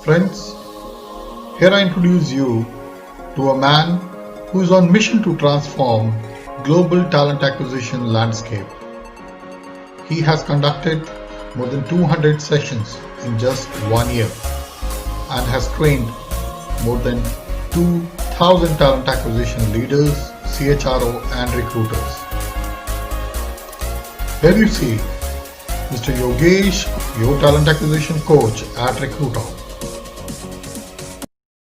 Friends, here I introduce you to a man who is on mission to transform global talent acquisition landscape. He has conducted more than 200 sessions in just 1 year and has trained more than 2,000 talent acquisition leaders, CHRO and recruiters. Here you see Mr. Yogesh, your talent acquisition coach at Recruiter.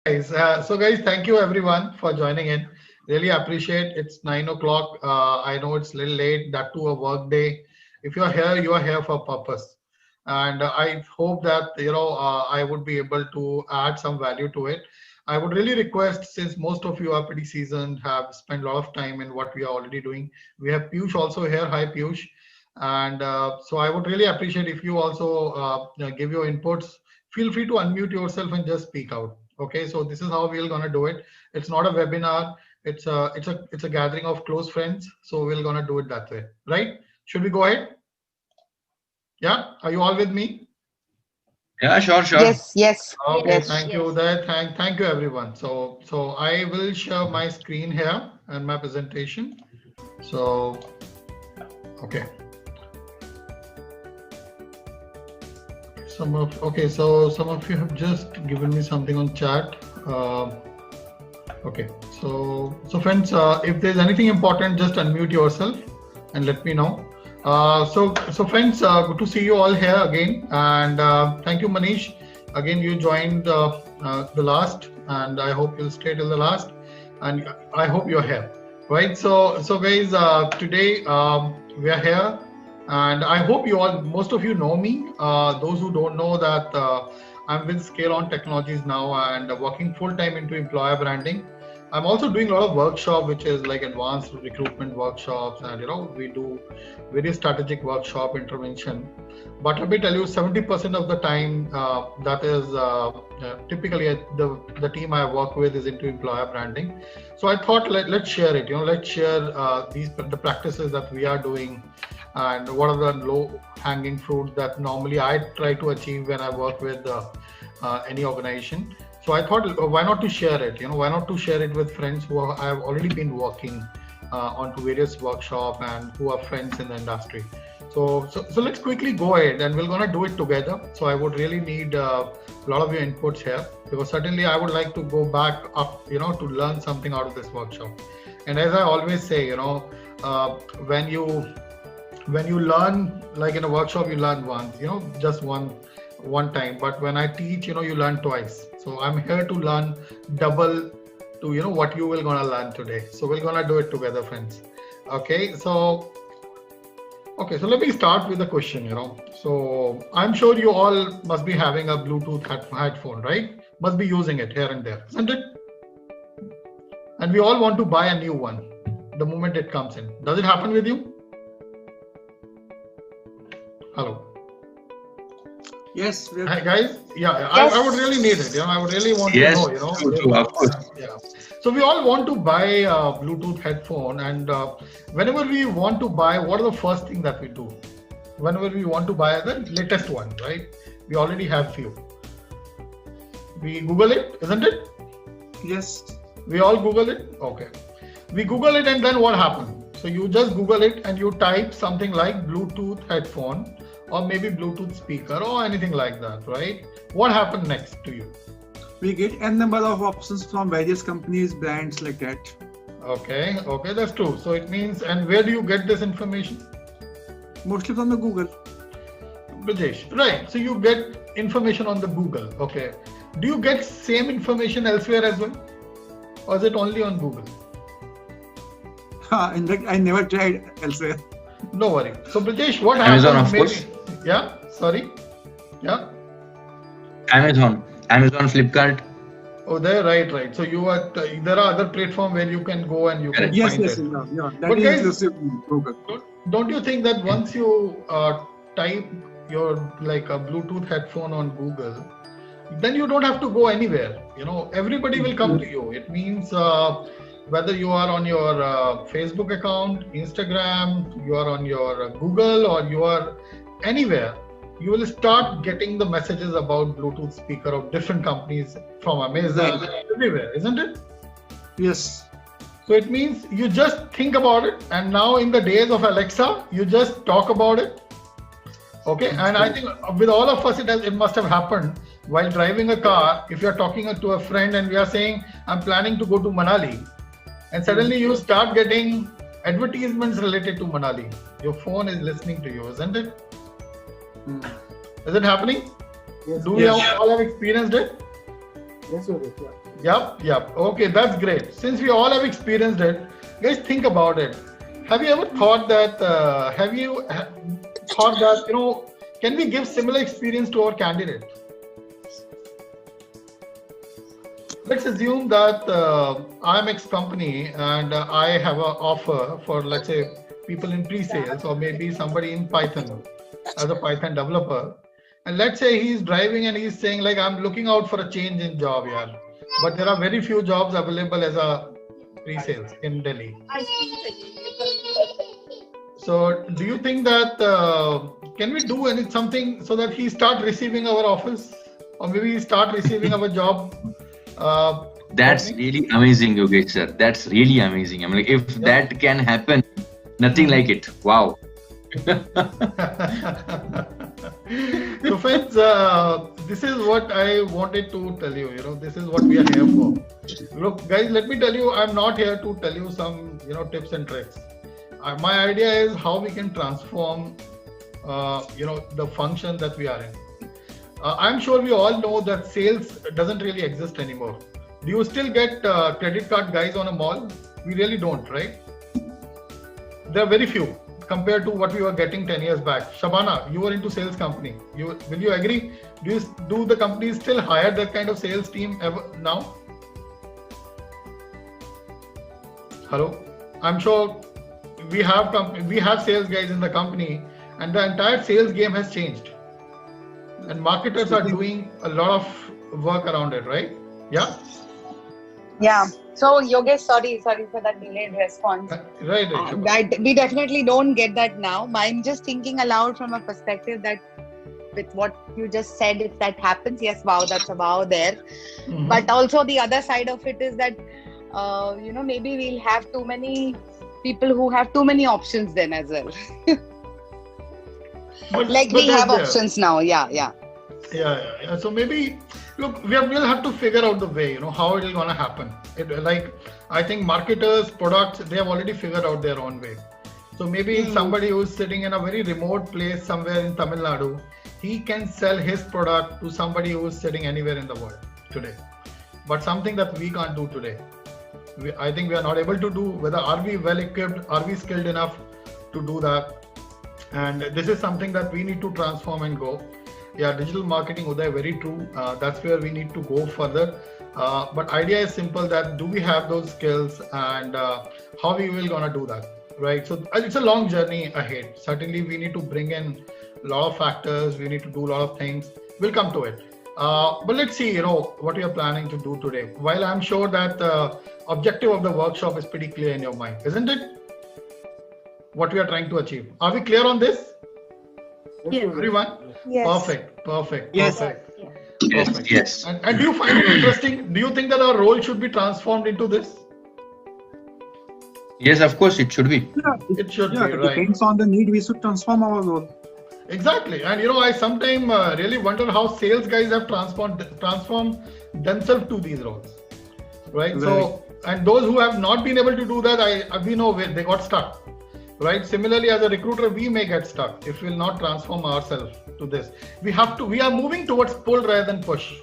Guys, thank you everyone for joining in. Really appreciate. It's 9 o'clock. I know it's a little late, that too a work day. If you are here for purpose. And I hope that, I would be able to add some value to it. I would really request, since most of you are pretty seasoned, have spent a lot of time in what we are already doing. We have Piyush also here. Hi, Piyush. And so I would really appreciate if you also give your inputs. Feel free to unmute yourself and just speak out. Okay, so this is how we're gonna do it. It's not a webinar. It's a gathering of close friends. So we're gonna do it that way, right? Should we go ahead? Yeah, are you all with me? Yeah, sure. Yes. Okay, Yes. thank you. Thank you everyone. So I will share my screen here and my presentation. So okay. Some of you have just given me something on chat. Okay, so friends, if there's anything important, just unmute yourself and let me know. So friends, good to see you all here again, and thank you, Manish. Again, you joined the last, and I hope you'll stay till the last, and I hope you're here, right? So guys, today we are here. And I hope most of you know me. Those who don't know that I'm with Scale On Technologies now and working full time into employer branding. I'm also doing a lot of workshop, which is like advanced recruitment workshops, and we do various strategic workshop intervention. But let me tell you, 70% of the time, that is typically the team I work with is into employer branding. So I thought let's share it. Let's share the practices that we are doing. And what are the low-hanging fruits that normally I try to achieve when I work with any organization. So I thought, why not to share it? Why not to share it with friends who I've already been working onto various workshops and who are friends in the industry. So let's quickly go ahead, and we're gonna do it together. So I would really need a lot of your inputs here, because certainly I would like to go back up, to learn something out of this workshop. And as I always say, when you learn, like in a workshop, you learn once, just one time. But when I teach, you learn twice. So I'm here to learn double to, what you will gonna learn today. So we're gonna do it together, friends. Okay, so let me start with the question, So I'm sure you all must be having a Bluetooth headphone, right? Must be using it here and there, isn't it? And we all want to buy a new one the moment it comes in. Does it happen with you? Hello. Yes. Hi guys. Yeah, Yes. I would really need it. I would really want to know. True, of course. Yeah. So we all want to buy a Bluetooth headphone, and whenever we want to buy, what are the first thing that we do? Whenever we want to buy the latest one, right? We already have few. We Google it, isn't it? Yes. We all Google it. Okay. We Google it, and then what happens? So you just Google it and you type something like Bluetooth headphone, or maybe Bluetooth speaker, or anything like that, right? What happened next to you? We get n number of options from various companies, brands like that. Okay, that's true. So it means, and where do you get this information? Mostly from the Google. Brajesh, right? So you get information on the Google. Okay. Do you get same information elsewhere as well, or is it only on Google? In fact, I never tried elsewhere. No worry. So Brajesh, what Amazon, happens? of course. Yeah. Sorry. Yeah. Amazon, Flipkart. Oh, there, right. So you are. There are other platforms where you can go and you can Yes. find it. Yeah. That But is guys, exclusive Google. Don't you think that once you type your like a Bluetooth headphone on Google, then you don't have to go anywhere. Everybody will come to you. It means whether you are on your Facebook account, Instagram, you are on your Google, or you are anywhere, you will start getting the messages about Bluetooth speaker of different companies from Amazon, everywhere, isn't it? Yes. So it means you just think about it, and now in the days of Alexa, you just talk about it. Okay, and I think with all of us, it must have happened while driving a car. If you're talking to a friend and we are saying, I'm planning to go to Manali, and suddenly you start getting advertisements related to Manali. Your phone is listening to you, isn't it? Is it happening? Yes. Do we all have experienced it? Yes, Yogesh. Yeah. Yep. Okay, that's great. Since we all have experienced it, guys, think about it. Have you ever thought that? Thought that can we give similar experience to our candidate? Let's assume that I'm X company and I have an offer for, let's say, people in pre-sales or maybe somebody in Python as a Python developer. And let's say he's driving and he's saying like, I'm looking out for a change in job here, but there are very few jobs available as a pre-sales in Delhi. So do you think that can we do something so that he start receiving our offers, or maybe he start receiving our job? That's really amazing, Yogesh sir. That's really amazing. I mean, like, if that can happen, nothing like it. Wow. So friends, this is what I wanted to tell you. This is what we are here for. Look, guys, let me tell you, I'm not here to tell you some tips and tricks. My idea is how we can transform the function that we are in. I'm sure we all know that sales doesn't really exist anymore. Do you still get credit card guys on a mall? We really don't, right? There are very few compared to what we were getting 10 years back. Shabana, you were into sales company. Will you agree? Do the companies still hire that kind of sales team ever now? Hello? I'm sure we have sales guys in the company, and the entire sales game has changed. And marketers are doing a lot of work around it, right? Yeah? Yeah. So Yogesh, sorry for that delayed response. Right. We definitely don't get that now. I'm just thinking aloud from a perspective that with what you just said, if that happens, yes, wow, that's a wow there. Mm-hmm. But also the other side of it is that, maybe we'll have too many people who have too many options then as well. But we have options now. Yeah. So maybe, look, we'll have to figure out the way, how it is going to happen. I think marketers, products, they have already figured out their own way. So maybe somebody who's sitting in a very remote place somewhere in Tamil Nadu, he can sell his product to somebody who's sitting anywhere in the world today. But something that we can't do today. I think we are not able to do. Whether are we well equipped, are we skilled enough to do that? And this is something that we need to transform and go. Yeah, digital marketing, Uday, very true. That's where we need to go further. But idea is simple, that do we have those skills, and how we will gonna do that, right? So it's a long journey ahead. Certainly we need to bring in a lot of factors. We need to do a lot of things. We'll come to it. But let's see, what we are planning to do today. While I'm sure that the objective of the workshop is pretty clear in your mind, isn't it? What we are trying to achieve. Are we clear on this? Yes. Everyone? Yes. Perfect. Yes. Perfect. Yes. And do you find it interesting? Do you think that our role should be transformed into this? Yes, of course it should be. Yeah, It should be, it right? depends on the need. We should transform our role. Exactly. And I sometimes really wonder how sales guys have transformed themselves to these roles, right? So, and those who have not been able to do that, we know where they got stuck, right? Similarly, as a recruiter, we may get stuck if we will not transform ourselves to this. We are moving towards pull rather than push,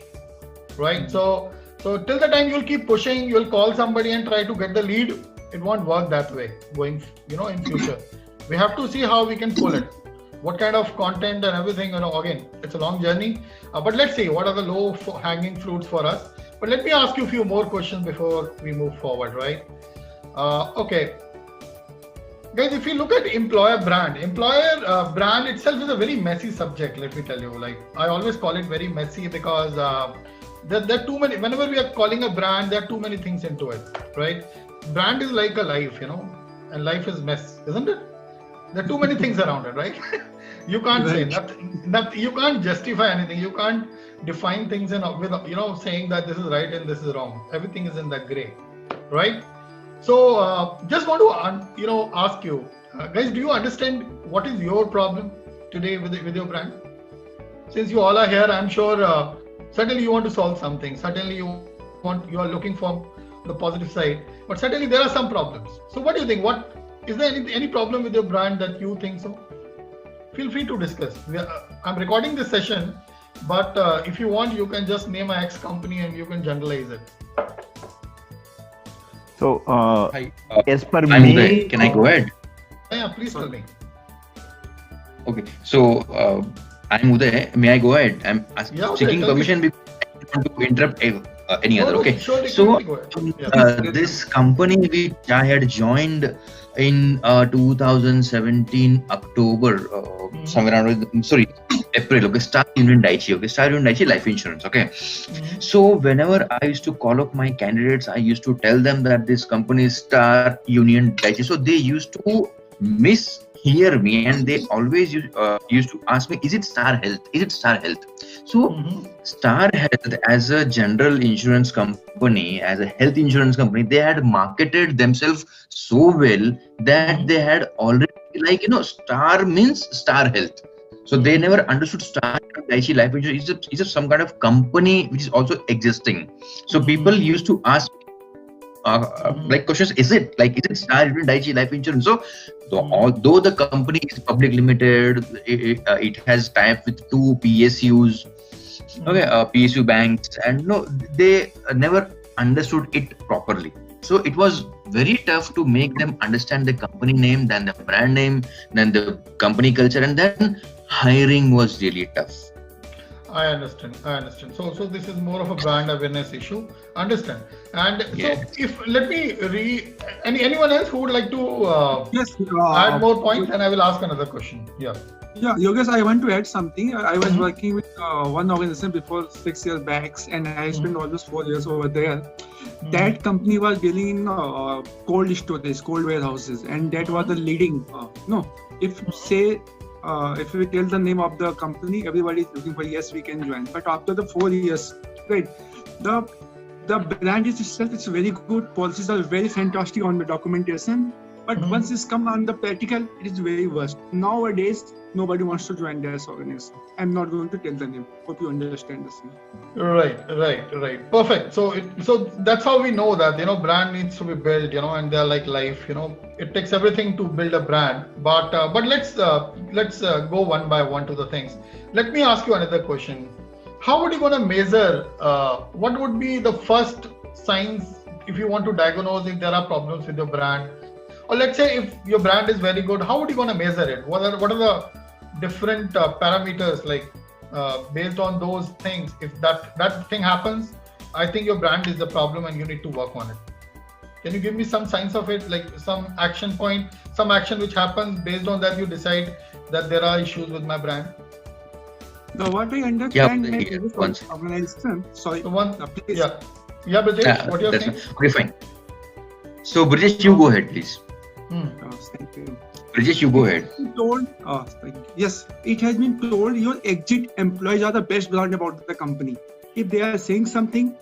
right? So till the time you'll keep pushing, you'll call somebody and try to get the lead. It won't work that way going, in future. We have to see how we can pull it. What kind of content and everything, again, it's a long journey. But let's see what are the low hanging fruits for us. But let me ask you a few more questions before we move forward, right? Okay. Guys, if you look at employer brand itself is a very messy subject, let me tell you. Like, I always call it very messy because there are too many, whenever we are calling a brand, there are too many things into it, right? Brand is like a life, and life is mess, isn't it? There are too many things around it, right? You can't say nothing. You can't justify anything. You can't define things with saying that this is right and this is wrong. Everything is in that gray, right? So just want to ask you guys, do you understand what is your problem today with your brand? Since you all are here, I'm sure certainly you want to solve something. Certainly you are looking for the positive side, but certainly there are some problems. So what do you think? What is there any problem with your brand that you think so? Feel free to discuss. I'm recording this session, but if you want, you can just name an X company and you can generalize it. So, as per I'm me, Uday. Can I go ahead? Yeah, please tell me. Okay, so I'm Uday. May I go ahead? I'm seeking permission because I don't want to interrupt any other. Okay, so this company which I had joined in 2017 October, somewhere around April. Okay, Star Union Dai-ichi. Okay, Star Union Dai-ichi Life Insurance. Okay, so whenever I used to call up my candidates, I used to tell them that this company is Star Union Dai-ichi. So they used to mishear me, and they always used to ask me, "Is it Star Health? Is it Star Health?" So Star Health, as a general insurance company, as a health insurance company, they had marketed themselves so well that they had already, Star means Star Health. So they never understood Star Dai-ichi Life Insurance is some kind of company which is also existing. So people used to ask questions, is it Star Dai-ichi Life Insurance? So although the company is public limited, it has tie-up with 2 PSUs, PSU banks, and they never understood it properly. So it was very tough to make them understand the company name, then the brand name, then the company culture, and then hiring was really tough. I understand. So this is more of a brand awareness issue. Understand. And so if let me anyone else who would like to add more points, and I will ask another question. Yeah, Yogesh, I want to add something. I was working with one organization before 6 years back, and I spent almost 4 years over there. That company was dealing in cold storage, cold warehouses, and that was the leading. If we tell the name of the company, everybody is looking for, yes, we can join. But after the 4 years, right, the brand itself is very good. Policies are very fantastic on the documentation. But once it's come on the practical, it is very worst. Nowadays, nobody wants to join this organization. I'm not going to tell the name. Hope you understand this. Right. Perfect. So that's how we know that brand needs to be built. And they're like life. It takes everything to build a brand. But let's go one by one to the things. Let me ask you another question. How are you going to measure? What would be the first signs if you want to diagnose if there are problems with your brand? Or let's say if your brand is very good, how are you going to measure it? What are the different parameters based on those things? If that thing happens, I think your brand is the problem and you need to work on it. Can you give me some signs of it, like some action point, some action which happens based on that you decide that there are issues with my brand? What I understand organization. Sorry. Please. Yeah, Brijesh, what you're saying? Okay, fine. So Brijesh, you go ahead, please. Thank you. Brijesh, you go ahead. Yes, it has been told your exit employees are the best brand about the company. If they are saying something,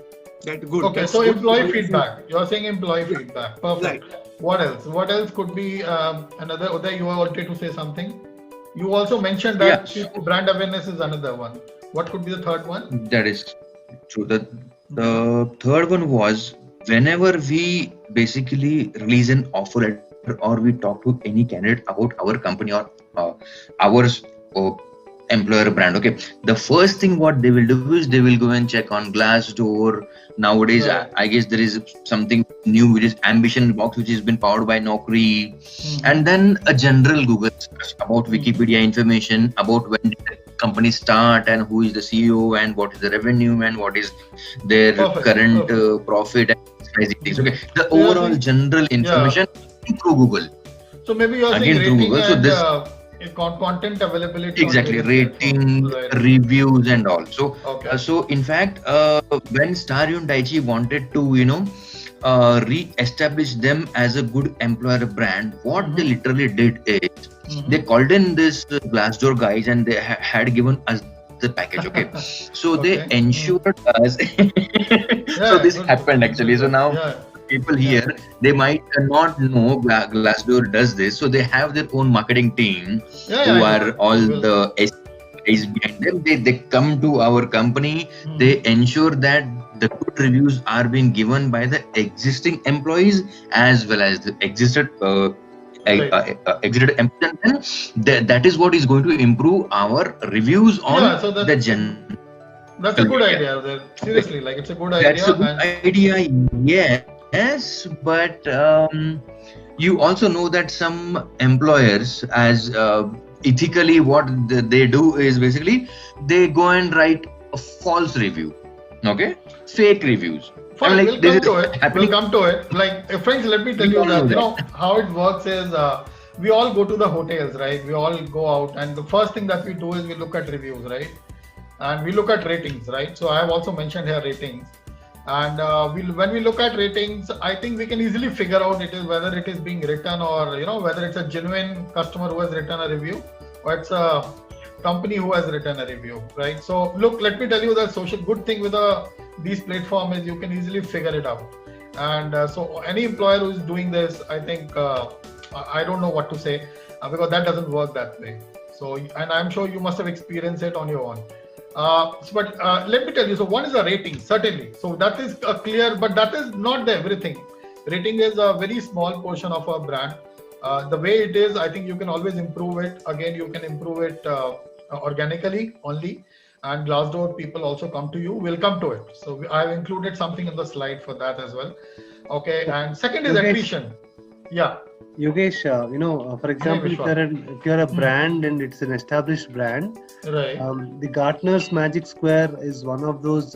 that's good. Okay, so employee feedback. You're saying employee feedback. Perfect. Right. What else? What else could be another? Uday, you wanted to say something? You also mentioned that brand awareness is another one. What could be the third one? That is true. The third one was whenever we basically release an offer letter or we talk to any candidate about our company or our employer brand. Okay, the first thing what they will do is they will go and check on Glassdoor. Nowadays, I guess there is something new which is Ambition Box, which has been powered by Naukri, and then a general Google search about Wikipedia information about when did the company start and who is the CEO and what is the revenue and what is their current profit and things. Okay, the overall general information through Google. So maybe you are saying rating Google. So this content availability. Exactly, rating, reviews, and all. So, so in fact, when Star Union Dai-ichi wanted to, re-establish them as a good employer brand, what they literally did is they called in this Glassdoor guys and they had given us the package. Okay, so they ensured us. So this happened actually. So now people here, they might not know Glassdoor does this. So they have their own marketing team who are all the guys behind them. They come to our company. They ensure that the good reviews are being given by the existing employees as well as the exited employees. That is what is going to improve our reviews on the gen. That's a good idea. Seriously, like it's a good idea. That's a good idea, yes, but you also know that some employers, as ethically, what they do is basically they go and write a false review. Okay, fake reviews. Fine, like, we'll come to it. Like, friends, let me tell you that, you know, how it works is we all go to the hotels, right? We all go out, and the first thing that we do is we look at reviews, right? And we look at ratings, right? So I have also mentioned here ratings. And when we look at ratings, I think we can easily figure out whether it is being written or, you know, whether it's a genuine customer who has written a review or it's a company who has written a review, right? So look, let me tell you the good thing with these platforms is you can easily figure it out. And so any employer who is doing this, I think, I don't know what to say because that doesn't work that way. So, and I'm sure you must have experienced it on your own. But let me tell you, so one is a rating, certainly. So that is clear, but that is not the everything. Rating is a very small portion of our brand. The way it is, I think you can always improve it. Again, you can improve it organically only. And Glassdoor people also come to you. We'll come to it. So I've included something in the slide for that as well. Okay. And second is attrition. Yeah. Yogesh, you know, for example, if you're a brand and it's an established brand, right? The Gartner's Magic Square is one of those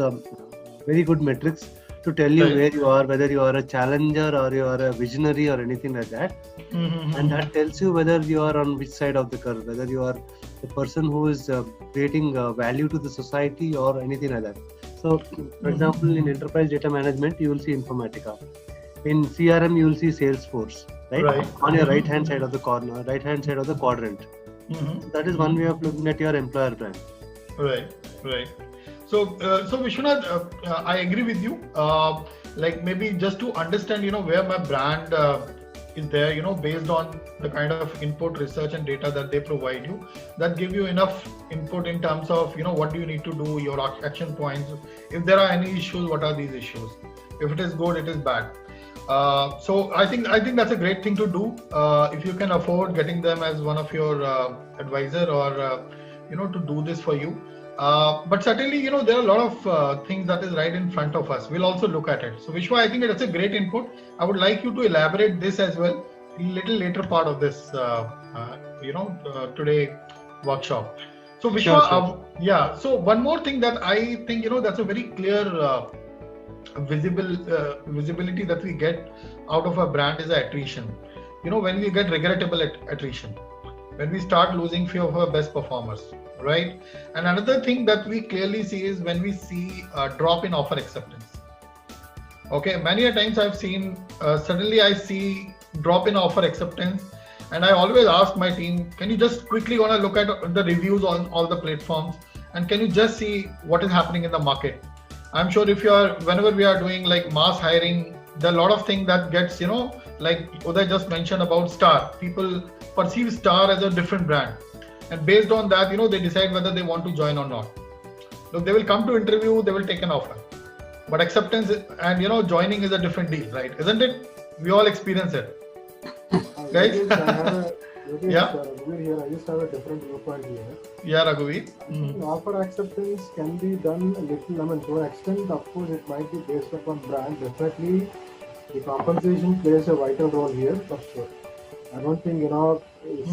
very good metrics to tell you where you are, whether you are a challenger or you are a visionary or anything like that. And that tells you whether you are on which side of the curve, whether you are the person who is creating value to the society or anything like that. So, for example, in enterprise data management, you will see Informatica. In CRM, you will see Salesforce, right? On your right-hand side of the corner, right-hand side of the quadrant. So that is one way of looking at your employer brand. Right. So Vishwanath, I agree with you. Like maybe just to understand, you know, where my brand is there, you know, based on the kind of input, research and data that they provide you, that give you enough input in terms of, you know, what do you need to do, your action points. If there are any issues, what are these issues? If it is good, it is bad. So I think that's a great thing to do. If you can afford getting them as one of your advisor or, you know, to do this for you. But certainly, you know, there are a lot of things that is right in front of us. We'll also look at it. So Vishwa, I think that's a great input. I would like you to elaborate this as well in a little later part of this, today workshop. So Vishwa, yeah. So one more thing that I think, you know, that's a very clear visibility that we get out of a brand is attrition. You know, when we get regrettable attrition, when we start losing few of our best performers. Right. And another thing that we clearly see is when we see a drop in offer acceptance. Okay. Many a times I've seen, suddenly I see drop in offer acceptance. And I always ask my team, can you just quickly want to look at the reviews on all the platforms and can you just see what is happening in the market? I'm sure whenever we are doing like mass hiring, there are a lot of things that gets, you know, like Uday just mentioned about Star. People perceive Star as a different brand. And based on that, you know, they decide whether they want to join or not. Look, they will come to interview, they will take an offer. But acceptance and, you know, joining is a different deal, right? Isn't it? We all experience it. Guys? Yeah. Here, I just have a different viewpoint here. Yeah, Raghuvi. Offer acceptance can be done a little, to an extent, of course, it might be based upon brand. Definitely, the compensation plays a vital role here, for sure. I don't think, you know,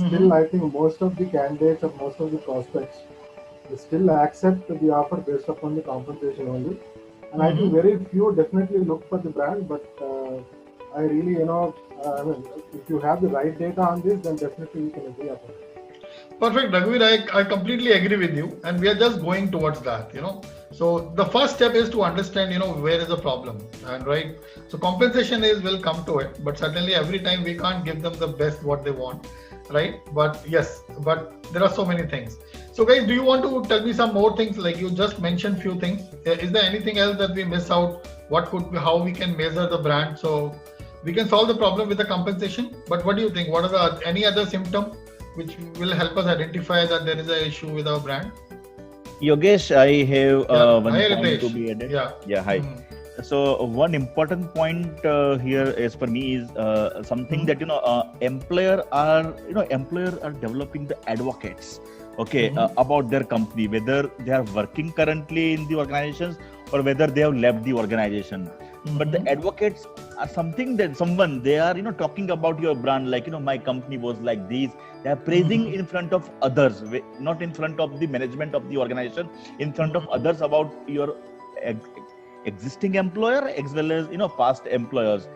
still I think most of the candidates or most of the prospects they still accept the offer based upon the compensation only. And I think very few definitely look for the brand, but I really, you know, if you have the right data on this, then definitely you can agree upon it. Perfect, Raghuveer, I completely agree with you, and we are just going towards that, you know. So the first step is to understand, you know, where is the problem, and right. So compensation will come to it, but certainly every time we can't give them the best what they want. right? But yes, but there are so many things. So guys, do you want to tell me some more things? Like you just mentioned few things. Is there anything else that we miss out? What could be, how we can measure the brand so we can solve the problem with the compensation? But what do you think? What are the any other symptom which will help us identify that there is an issue with our brand? Yogesh, I have one point Ritesh. to be added. Yeah. Hi. So one important point here is for me is something that employer are developing the advocates, about their company, whether they are working currently in the organizations or whether they have left the organization. But the advocates are something that they are talking about your brand, like my company was like this. They are praising in front of others, not in front of the management of the organization, in front of others about your existing employer as well as past employers.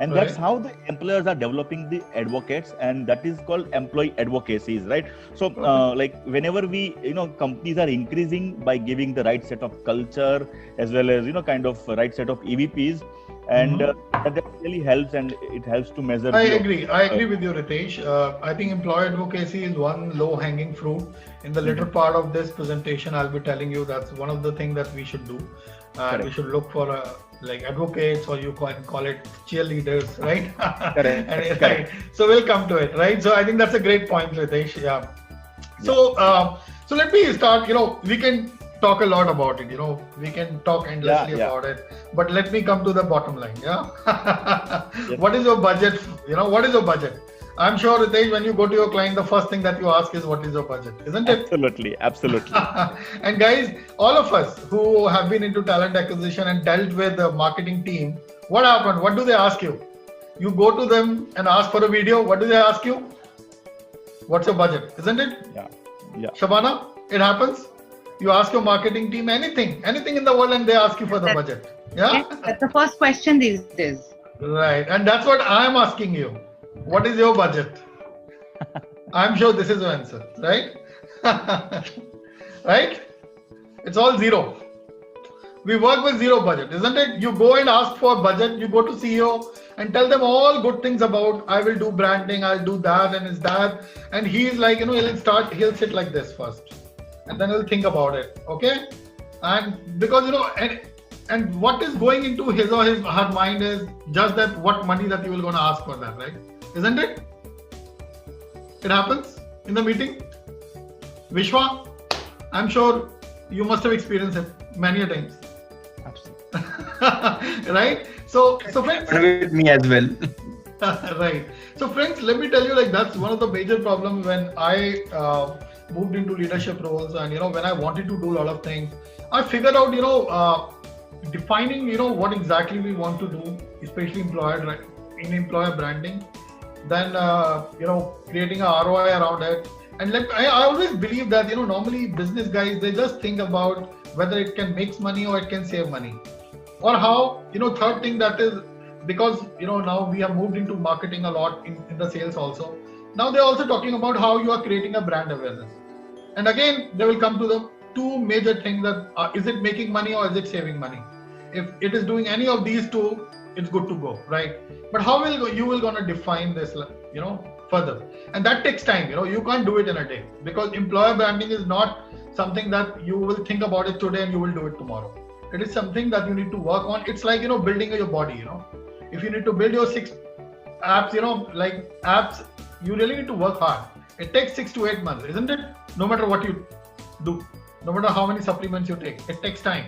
And that's how the employers are developing the advocates, and that is called employee advocacies, right? So like whenever we companies are increasing by giving the right set of culture as well as kind of right set of EVPs, and that really helps, and it helps to measure. I agree with you, Ritesh. I think employee advocacy is one low hanging fruit. In the later part of this presentation, I'll be telling you that's one of the things that we should do. We should look for like advocates, or you can call it cheerleaders, right? Correct. Right. So we'll come to it, right? So I think that's a great point, Ritesh. Yeah. So so let me start. We can talk a lot about it. We can talk endlessly about it. But let me come to the bottom line. Yeah. What is your budget? What is your budget? I'm sure, Ritesh, when you go to your client, the first thing that you ask is what is your budget, isn't it? Absolutely. And guys, all of us who have been into talent acquisition and dealt with the marketing team, what happened? What do they ask you? You go to them and ask for a video. What do they ask you? What's your budget? Isn't it? Yeah. Shabana, it happens. You ask your marketing team anything in the world, and they ask you for the budget. Yeah. Yes, that's the first question these days. Right. And that's what I'm asking you. What is your budget? I'm sure this is your answer, right? Right? It's all zero. We work with zero budget, isn't it? You go and ask for budget. You go to CEO and tell them all good things about, I will do branding, I'll do that and is that. And he's like, he'll sit like this first. And then he'll think about it. Okay? And because, and what is going into his or her mind is just that what money that you will going to ask for that, right? Isn't it? It happens in the meeting. Vishwa, I'm sure you must have experienced it many a times. Absolutely. Right? So friends. With me as well. Right. So friends, let me tell you, like that's one of the major problems when I moved into leadership roles, and when I wanted to do a lot of things, I figured out, defining, what exactly we want to do, especially in employer branding. Then creating a ROI around it. And I always believe that normally business guys, they just think about whether it can make money or it can save money, or how third thing that is, because now we have moved into marketing a lot in the sales also. Now they're also talking about how you are creating a brand awareness. And again, they will come to the two major things that is it making money or is it saving money? If it is doing any of these two, it's good to go, right? But how will you gonna define this, further? And that takes time. You can't do it in a day, because employer branding is not something that you will think about it today and you will do it tomorrow. It is something that you need to work on. It's like building your body. If you need to build your 6 apps, like apps, you really need to work hard. It takes 6 to 8 months, isn't it? No matter what you do, no matter how many supplements you take, it takes time.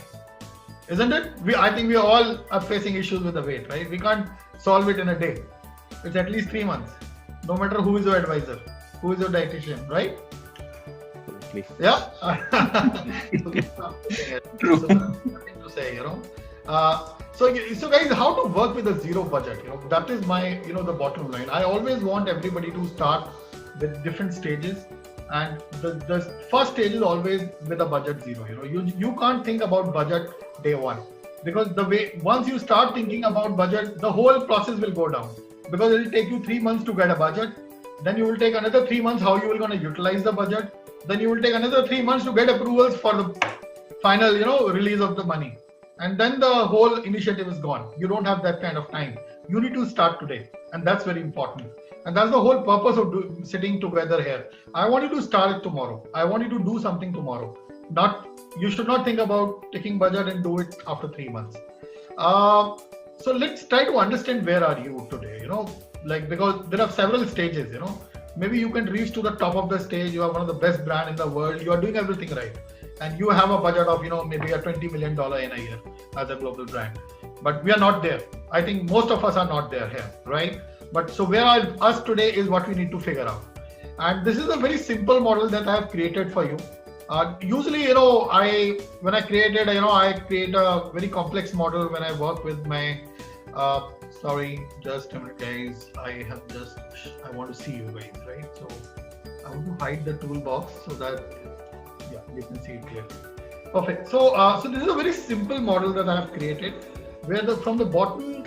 Isn't it? I think we all are facing issues with the weight, right? We can't solve it in a day. It's at least 3 months. No matter who is your advisor, who is your dietitian, right? Absolutely. Yeah. True. Nothing to say, So guys, how to work with a zero budget? That is my, the bottom line. I always want everybody to start with different stages. And the first stage is always with a budget zero. You can't think about budget day one, because once you start thinking about budget, the whole process will go down, because it will take you 3 months to get a budget. Then you will take another 3 months how you will going to utilize the budget. Then you will take another 3 months to get approvals for the final release of the money, and then the whole initiative is gone. You don't have that kind of time. You need to start today, and that's very important. And that's the whole purpose of sitting together here. I want you to start it tomorrow. I want you to do something tomorrow. You should not think about taking budget and do it after 3 months. So let's try to understand where are you today, because there are several stages, maybe you can reach to the top of the stage. You are one of the best brand in the world. You are doing everything right. And you have a budget of, maybe a $20 million in a year as a global brand. But we are not there. I think most of us are not there here, right? But so where are us today is what we need to figure out. And this is a very simple model that I have created for you. Usually, when I create it, I create a very complex model when I work with my, sorry, just a minute guys. I want to see you guys, right? So I want to hide the toolbox so that, you can see it clearly. Perfect. So, so this is a very simple model that I have created, where from the bottom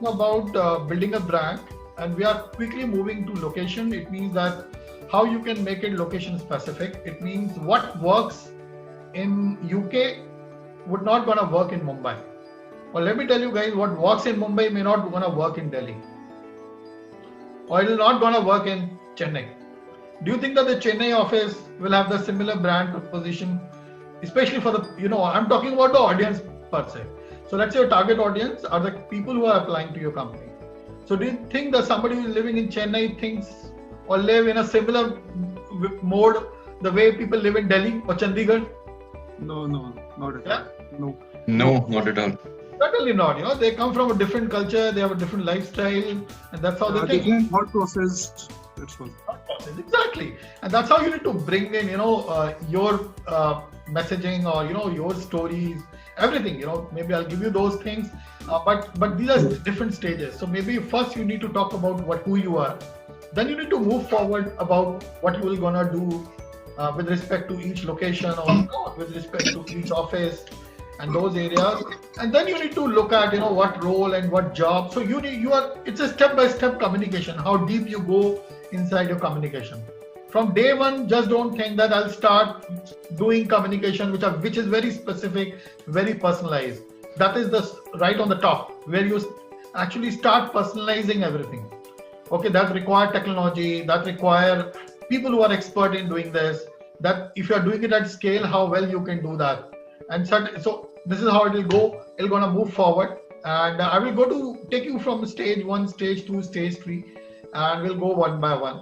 about building a brand, and we are quickly moving to location. It means that how you can make it location specific. It means what works in UK would not gonna work in Mumbai. Well, let me tell you guys, what works in Mumbai may not gonna work in Delhi, or it is not gonna work in Chennai. Do you think that the Chennai office will have the similar brand proposition, especially for the, I'm talking about the audience per se. So let's say your target audience are the people who are applying to your company. So do you think that somebody who is living in Chennai thinks or live in a similar mode the way people live in Delhi or Chandigarh? No, not at all. No, not at all. Certainly not. They come from a different culture, they have a different lifestyle, and that's how they think. Different thought process. That's all. Exactly, and that's how you need to bring in, your messaging or your stories, everything. Maybe I'll give you those things, but these are different stages. So maybe first you need to talk about who you are. Then you need to move forward about what you will gonna do with respect to each location or with respect to each office and those areas. And then you need to look at what role and what job. So it's a step-by-step communication. How deep you go inside your communication. From day one, just don't think that I'll start doing communication which is very specific, very personalized. That is right on the top where you actually start personalizing everything. Okay, that require technology, that require people who are expert in doing this. That if you are doing it at scale, how well you can do that. And so this is how it will go. It's gonna move forward, and I will take you from stage 1, stage 2, stage 3, and we'll go one by one.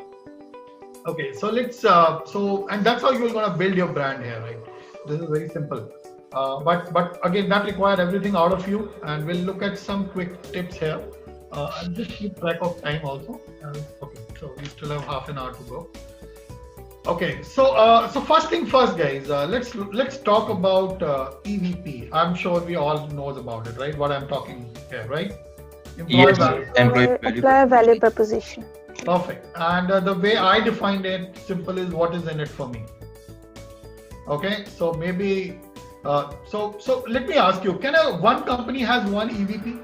Okay, so let's and that's how you're gonna build your brand here, right? This is very simple. But again, that requires everything out of you, and we'll look at some quick tips here. And just keep track of time also. Okay, so we still have half an hour to go. Okay, so first thing first, guys. Let's talk about EVP. I'm sure we all knows about it, right? What I'm talking here, right? Employer value proposition. Perfect. And the way I defined it, simple is what is in it for me. Okay, so maybe so let me ask you: one company has one EVP?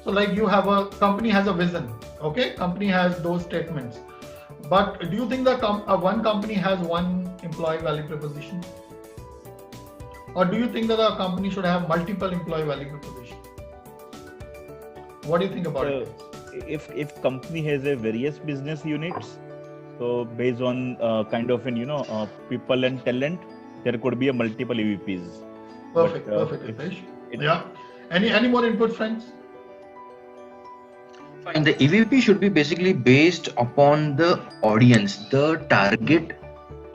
So like you have a company has a vision, okay? Company has those statements. But do you think that one company has one employee value proposition? Or do you think that a company should have multiple employee value proposition? What do you think about it? If company has a various business units, so based on kind of people and talent, there could be a multiple EVPs. Perfect, Hitesh. Yeah. Any more input, friends? Fine. The EVP should be basically based upon the audience, the target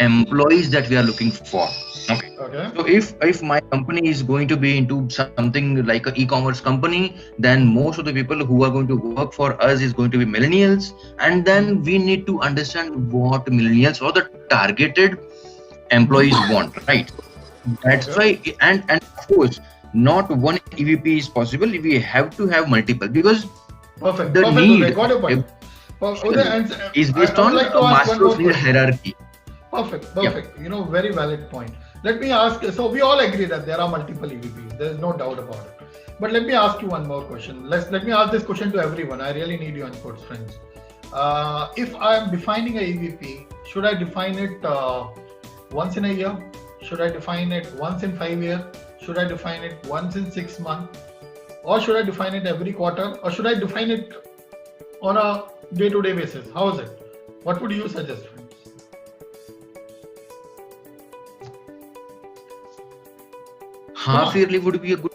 employees that we are looking for. Okay. So if my company is going to be into something like an e-commerce company, then most of the people who are going to work for us is going to be millennials, and then we need to understand what millennials or the targeted employees want, right? That's why, and of course, not one EVP is possible. We have to have multiple, because the need is based on Maslow's hierarchy. Perfect. Yep. Very valid point. Let me ask, so we all agree that there are multiple EVPs. There is no doubt about it. But let me ask you one more question. Let me ask this question to everyone. I really need your inputs, friends. If I am defining a EVP, should I define it once in a year? Should I define it once in 5 years? Should I define it once in 6 months? or should I define it every quarter, or should I define it on a day-to-day basis? How is it? What would you suggest, friends? Half yearly would be a good.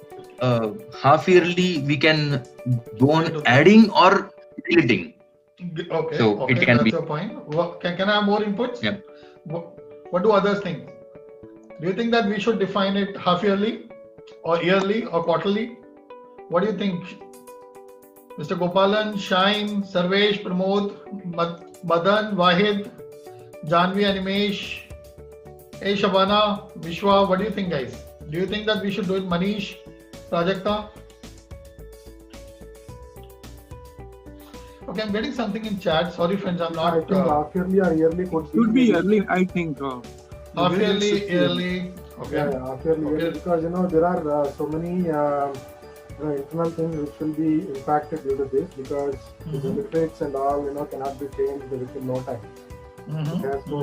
Half yearly we can go on adding or deleting. Okay. So okay, it can that's be. Your point. Can I have more inputs? Yeah. What do others think? Do you think that we should define it half yearly, or yearly, or quarterly? What do you think, Mr. Gopalan, Shine, Sarvesh, Pramod, Madan, Wahid, Janvi, Animesh, hey Shabana, Vishwa? What do you think, guys? Do you think that we should do it, Manish, Prajakta? Okay, I'm getting something in chat. Sorry, friends, I'm not. I think half yearly or yearly could be yearly. I think. Half yearly, yearly. Okay. Yeah, half yearly, yearly, because there are so many internal things which will be impacted due to this, because the benefits and all cannot be changed within no time. Okay, so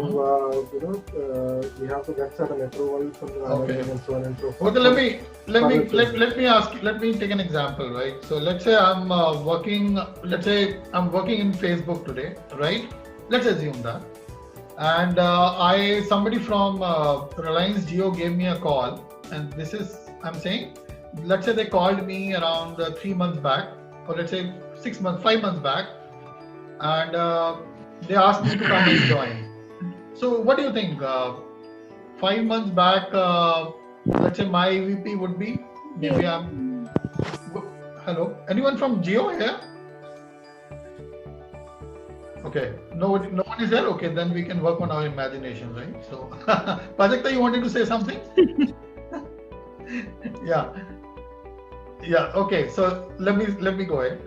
we have to get certain approvals from the management and so on and so forth. Okay, let me take an example, right? So let's say I'm working in Facebook today, right? Let's assume that, and somebody from Reliance Jio gave me a call, and this is I'm saying, let's say they called me around 3 months back, or let's say 5 months back, and they asked me to come and join. So what do you think? 5 months back, let's say my EVP would be, maybe I'm... Hello? Anyone from Jio here? Okay, no one is there? Okay, then we can work on our imagination, right? So, Prajakta, you wanted to say something? Yeah, okay, so let me go ahead.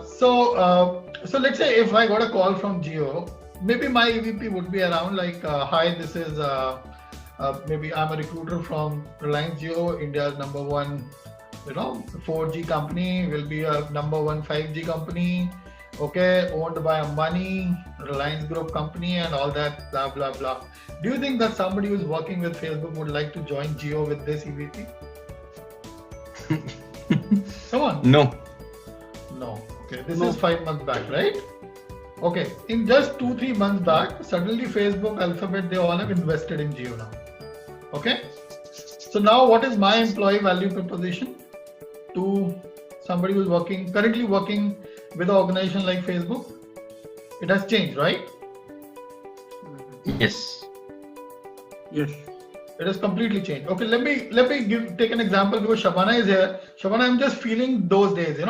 So let's say if I got a call from Jio, maybe my EVP would be around like, hi, this is maybe I'm a recruiter from Reliance Jio, India's #1, 4G company, will be a #1 5G company, okay, owned by Ambani, Reliance Group company, and all that, blah blah blah. Do you think that somebody who's working with Facebook would like to join Jio with this EVP? Come on. No. Okay, this is 5 months back, right? Okay, in just 2-3 months back, suddenly Facebook, Alphabet, they all have invested in Jio now. Okay, so now what is my employee value proposition to somebody who's currently working with an organization like Facebook? It has changed, right? Yes. It has completely changed. Okay, let me take an example, because Shabana is here. Shabana, I'm just feeling those days,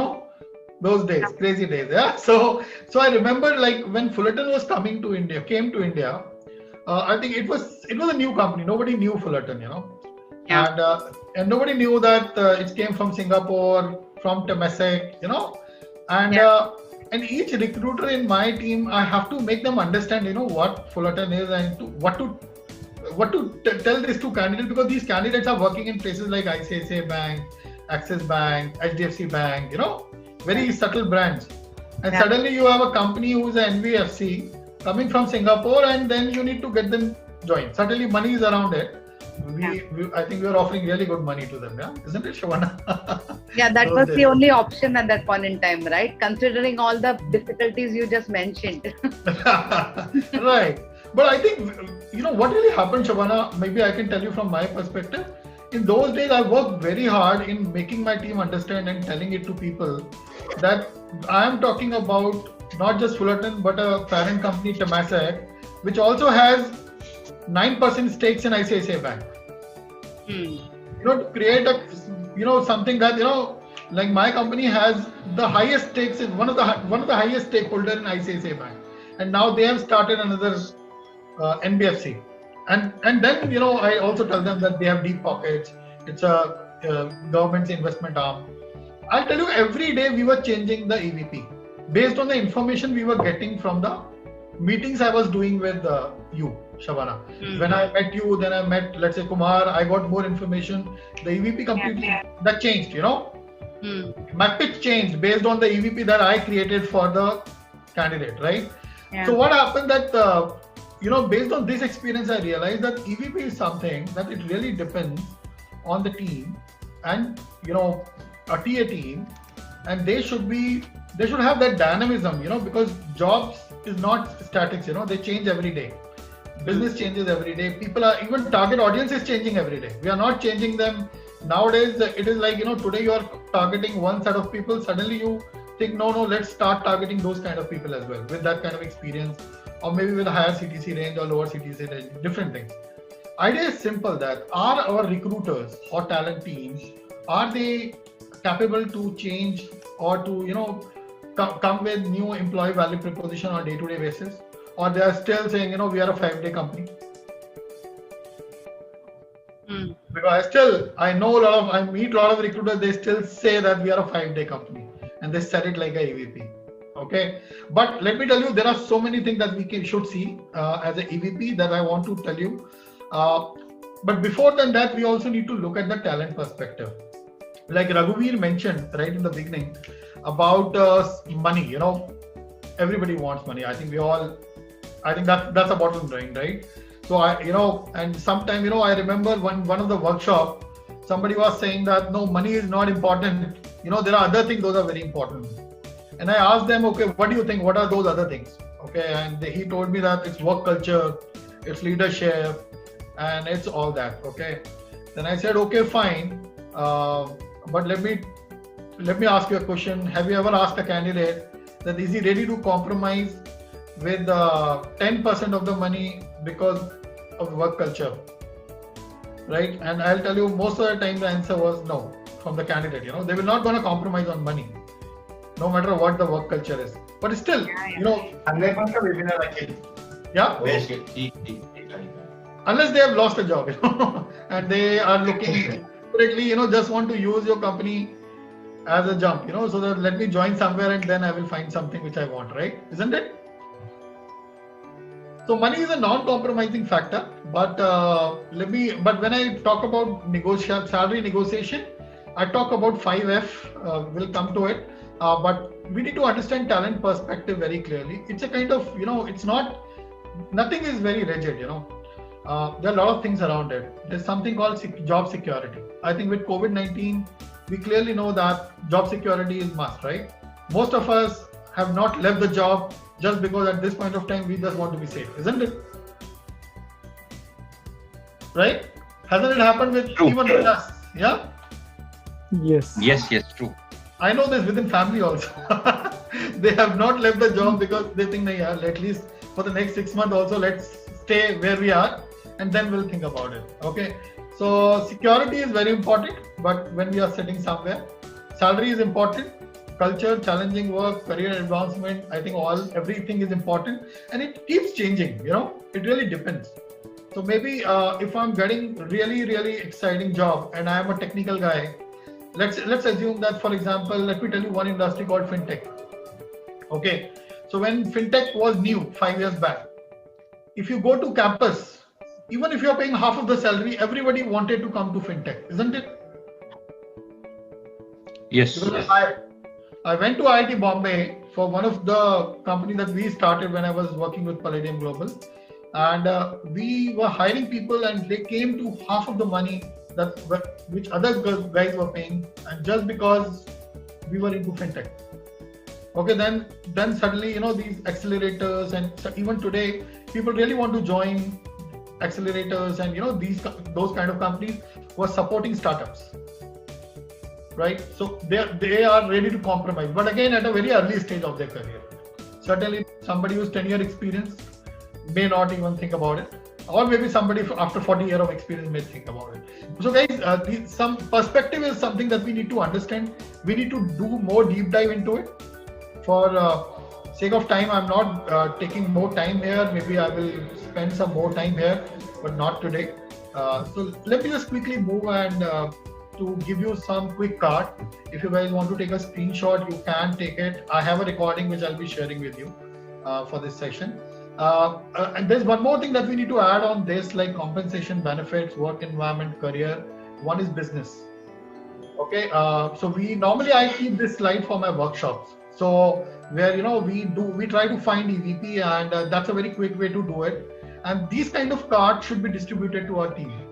those days, crazy days. Yeah. So I remember, like, when Fullerton was came to India. I think it was a new company. Nobody knew Fullerton, Yeah. And nobody knew that it came from Singapore, from Temasek, and each recruiter in my team, I have to make them understand, what Fullerton is, and what to tell this to candidates, because these candidates are working in places like ICICI Bank, Axis Bank, HDFC Bank, very subtle brands. And suddenly you have a company who is an NBFC coming from Singapore, and then you need to get them joined. Certainly money is around it. I think we are offering really good money to them, yeah? Isn't it, Shavana? Yeah, that was the only option at that point in time, right? Considering all the difficulties you just mentioned. Right. But I think, what really happened, Shavana, maybe I can tell you from my perspective. In those days, I worked very hard in making my team understand and telling it to people that I am talking about not just Fullerton, but a parent company, Temasek, which also has 9% stakes in ICICI Bank. To create something that, like my company has the highest stakes in one of the highest stakeholder in ICICI Bank, and now they have started another NBFC, and then I also tell them that they have deep pockets. It's a government's investment arm. I'll tell you, every day we were changing the EVP based on the information we were getting from the meetings I was doing with you, Shabana. When I met you, then I met, let's say, Kumar. I got more information. The EVP completely that changed. My pitch changed based on the EVP that I created for the candidate, right? Yeah. So what happened that based on this experience, I realized that EVP is something that it really depends on the team, and a TA team, and they should have that dynamism, because jobs is not statics, they change every day. Business changes every day. Even target audience is changing every day. We are not changing them. Nowadays, it is like, today you are targeting one set of people. Suddenly you think, no, let's start targeting those kind of people as well with that kind of experience, or maybe with a higher CTC range or lower CTC range, different things. Idea is simple, that are our recruiters or talent teams, are they capable to change or to, come with new employee value proposition on a day-to-day basis? Or they are still saying, we are a 5-day company? Because I meet a lot of recruiters, they still say that we are a 5-day company, and they said it like a EVP. Okay, but let me tell you, there are so many things that we should see as an EVP that I want to tell you. But before that, we also need to look at the talent perspective. Like Raghuveer mentioned right in the beginning about money. Everybody wants money. I think that's a bottom line, right? So and sometime, I remember one of the workshop, somebody was saying that no, money is not important. There are other things, those are very important. And I asked them, okay, what do you think? What are those other things? Okay, and he told me that it's work culture, it's leadership, and it's all that. Okay, then I said, okay, fine, but let me ask you a question. Have you ever asked a candidate that is he ready to compromise with 10% of the money because of work culture, right? And I'll tell you, most of the time the answer was no from the candidate. They will not going to compromise on money, no matter what the work culture is. But still, unless they have lost a job, and they are looking desperately, just want to use your company as a jump, so that let me join somewhere and then I will find something which I want, right? Isn't it? So money is a non-compromising factor, but when I talk about salary negotiation, I talk about 5F. We'll come to it, but we need to understand talent perspective very clearly. It's a kind of, it's not, nothing is very rigid. There are a lot of things around it. There's something called job security. I think with COVID-19, we clearly know that job security is must, right? Most of us have not left the job just because at this point of time, we just want to be safe, isn't it? Right? Hasn't it happened with even with us? Yeah? Yes, true. I know this within family also. They have not left the job because they think, at least for the next 6 months also, let's stay where we are and then we'll think about it. Okay. So security is very important, but when we are sitting somewhere, salary is important. Culture, challenging work, career advancement, I think everything is important, and it keeps changing, it really depends. So maybe if I'm getting really, really exciting job and I am a technical guy, let's assume that, for example, let me tell you one industry called fintech. Okay, so when fintech was new 5 years back, if you go to campus, even if you're paying half of the salary, everybody wanted to come to fintech, isn't it? Yes. I went to IIT Bombay for one of the companies that we started when I was working with Palladium Global, and we were hiring people, and they came to half of the money which other guys were paying, and just because we were into fintech. Okay, then suddenly these accelerators, and even today people really want to join accelerators, and those kind of companies who are supporting startups. Right, so they are ready to compromise, but again at a very early stage of their career. Certainly, somebody who's 10-year experience may not even think about it, or maybe somebody after 40 years of experience may think about it. So, guys, some perspective is something that we need to understand. We need to do more deep dive into it. For sake of time, I'm not taking more time here. Maybe I will spend some more time here, but not today. So let me just quickly move and. To give you some quick card. If you guys want to take a screenshot, you can take it. I have a recording which I'll be sharing with you for this session. And there's one more thing that we need to add on this, like compensation, benefits, work environment, career. One is business. Okay, so I keep this slide for my workshops. So where we try to find EVP, and that's a very quick way to do it. And these kind of cards should be distributed to our team.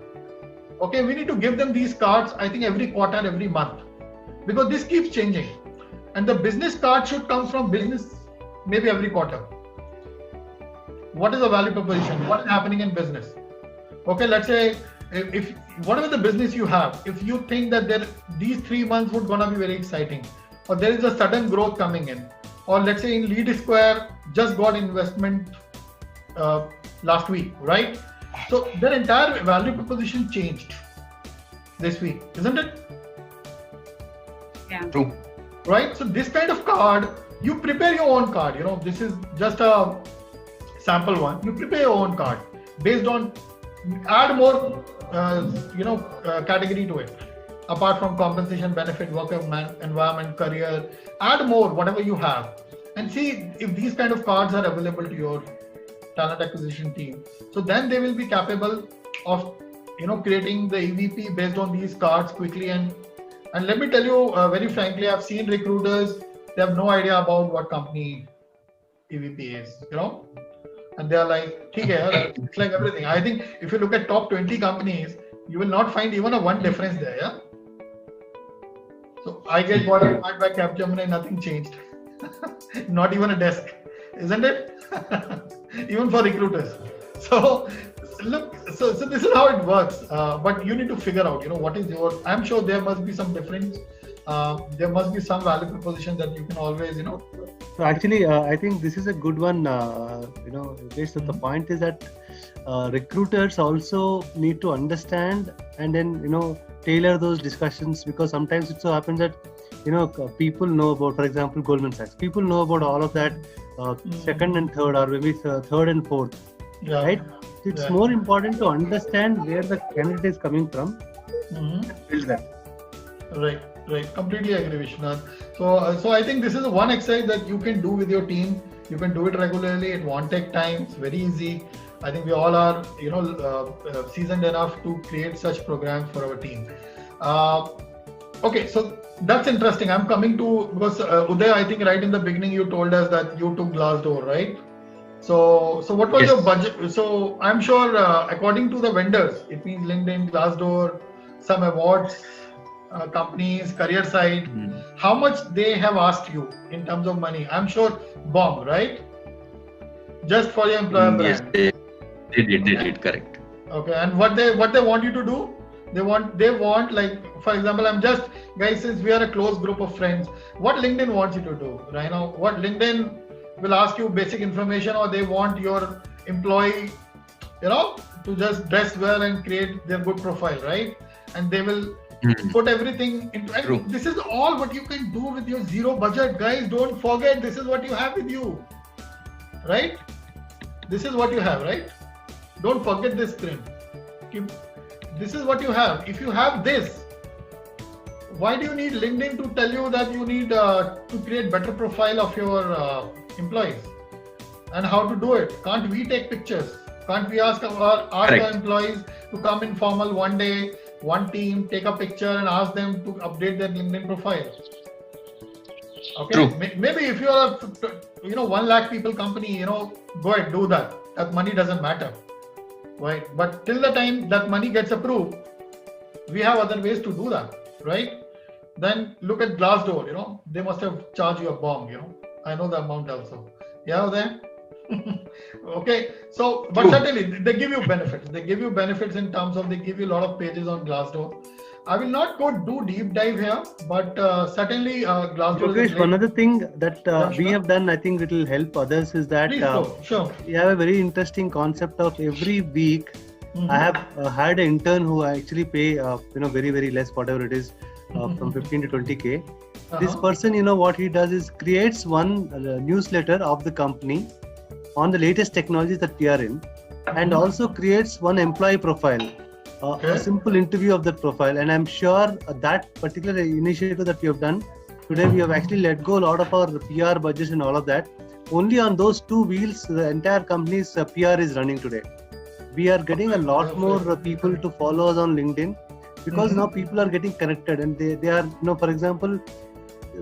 Okay, we need to give them these cards, I think every quarter, every month. because this keeps changing, and the business card should come from business maybe every quarter. What is the value proposition? What is happening in business? Okay, let's say if whatever the business you have, if you think that these 3 months would gonna be very exciting, or there is a sudden growth coming in, or let's say in Lead Square just got investment last week, right? So their entire value proposition changed this week, isn't it? Yeah. True. Right? So this kind of card, you prepare your own card. This is just a sample one. You prepare your own card based on, add more, category to it. Apart from compensation, benefit, work environment, career, add more, whatever you have, and see if these kind of cards are available to your talent acquisition team. So then they will be capable of, creating the EVP based on these cards quickly. And let me tell you very frankly, I've seen recruiters, they have no idea about what company EVP is, and they are like, it's like everything. I think if you look at top 20 companies, you will not find even one difference there. Yeah. So I get bought by Capgemini, nothing changed. Not even a desk, isn't it? Even for recruiters. So look, so this is how it works. But you need to figure out, what is your. I'm sure there must be some difference. There must be some value proposition that you can always, So actually, I think this is a good one. Based on the point is that recruiters also need to understand and then tailor those discussions, because sometimes it so happens that people know about, for example, Goldman Sachs. People know about all of that second and third, or maybe third and fourth, right? It's more important to understand where the candidate is coming from and build that. Right. Completely agree, Vishwanath. So I think this is one exercise that you can do with your team. You can do it regularly. It won't take time. It's very easy. I think we all are, seasoned enough to create such programs for our team. Okay, so that's interesting. I'm coming to, because Uday, I think right in the beginning you told us that you took Glassdoor, right? So what was your budget? So I'm sure according to the vendors, it means LinkedIn, Glassdoor, some awards, companies, career site, how much they have asked you in terms of money? I'm sure bomb, right? Just for your employer brand. Yes, they did, correct. Okay, and what they want you to do? They want, like, for example, guys, since we are a close group of friends, what LinkedIn wants you to do right now? What LinkedIn will ask you basic information, or they want your employee, to just dress well and create their good profile, right? And they will put everything into, and this is all what you can do with your zero budget, guys. Don't forget, this is what you have with you, right? This is what you have, right? Don't forget this, Krim. This is what you have. If you have this, why do you need LinkedIn to tell you that you need to create better profile of your employees and how to do it? Can't we take pictures? Can't we ask the employees to come in formal one day, one team, take a picture and ask them to update their LinkedIn profile? Okay. True. Maybe if you are a 1 lakh people company, go ahead, do that. That money doesn't matter, right? But till the time that money gets approved, we have other ways to do that, right? Then look at Glassdoor, they must have charged you a bomb, I know the amount also. Yeah, there. Okay, so but certainly they give you benefits. They give you benefits in terms of, they give you a lot of pages on Glassdoor. I will not go do deep dive here, but certainly Glassdoor. Okay, one other thing that we have done, I think it will help others, is that we have a very interesting concept of every week. I have had an intern who I actually pay very, very less, whatever it is, from 15 to 20K. This person, what he does is creates one newsletter of the company on the latest technologies that we are in, and also creates one employee profile, a simple interview of that profile. And I'm sure that particular initiative that we have done today, we have actually let go a lot of our PR budgets and all of that. Only on those two wheels, the entire company's PR is running today. We are getting a lot more people to follow us on LinkedIn, because now people are getting connected, and they are, for example,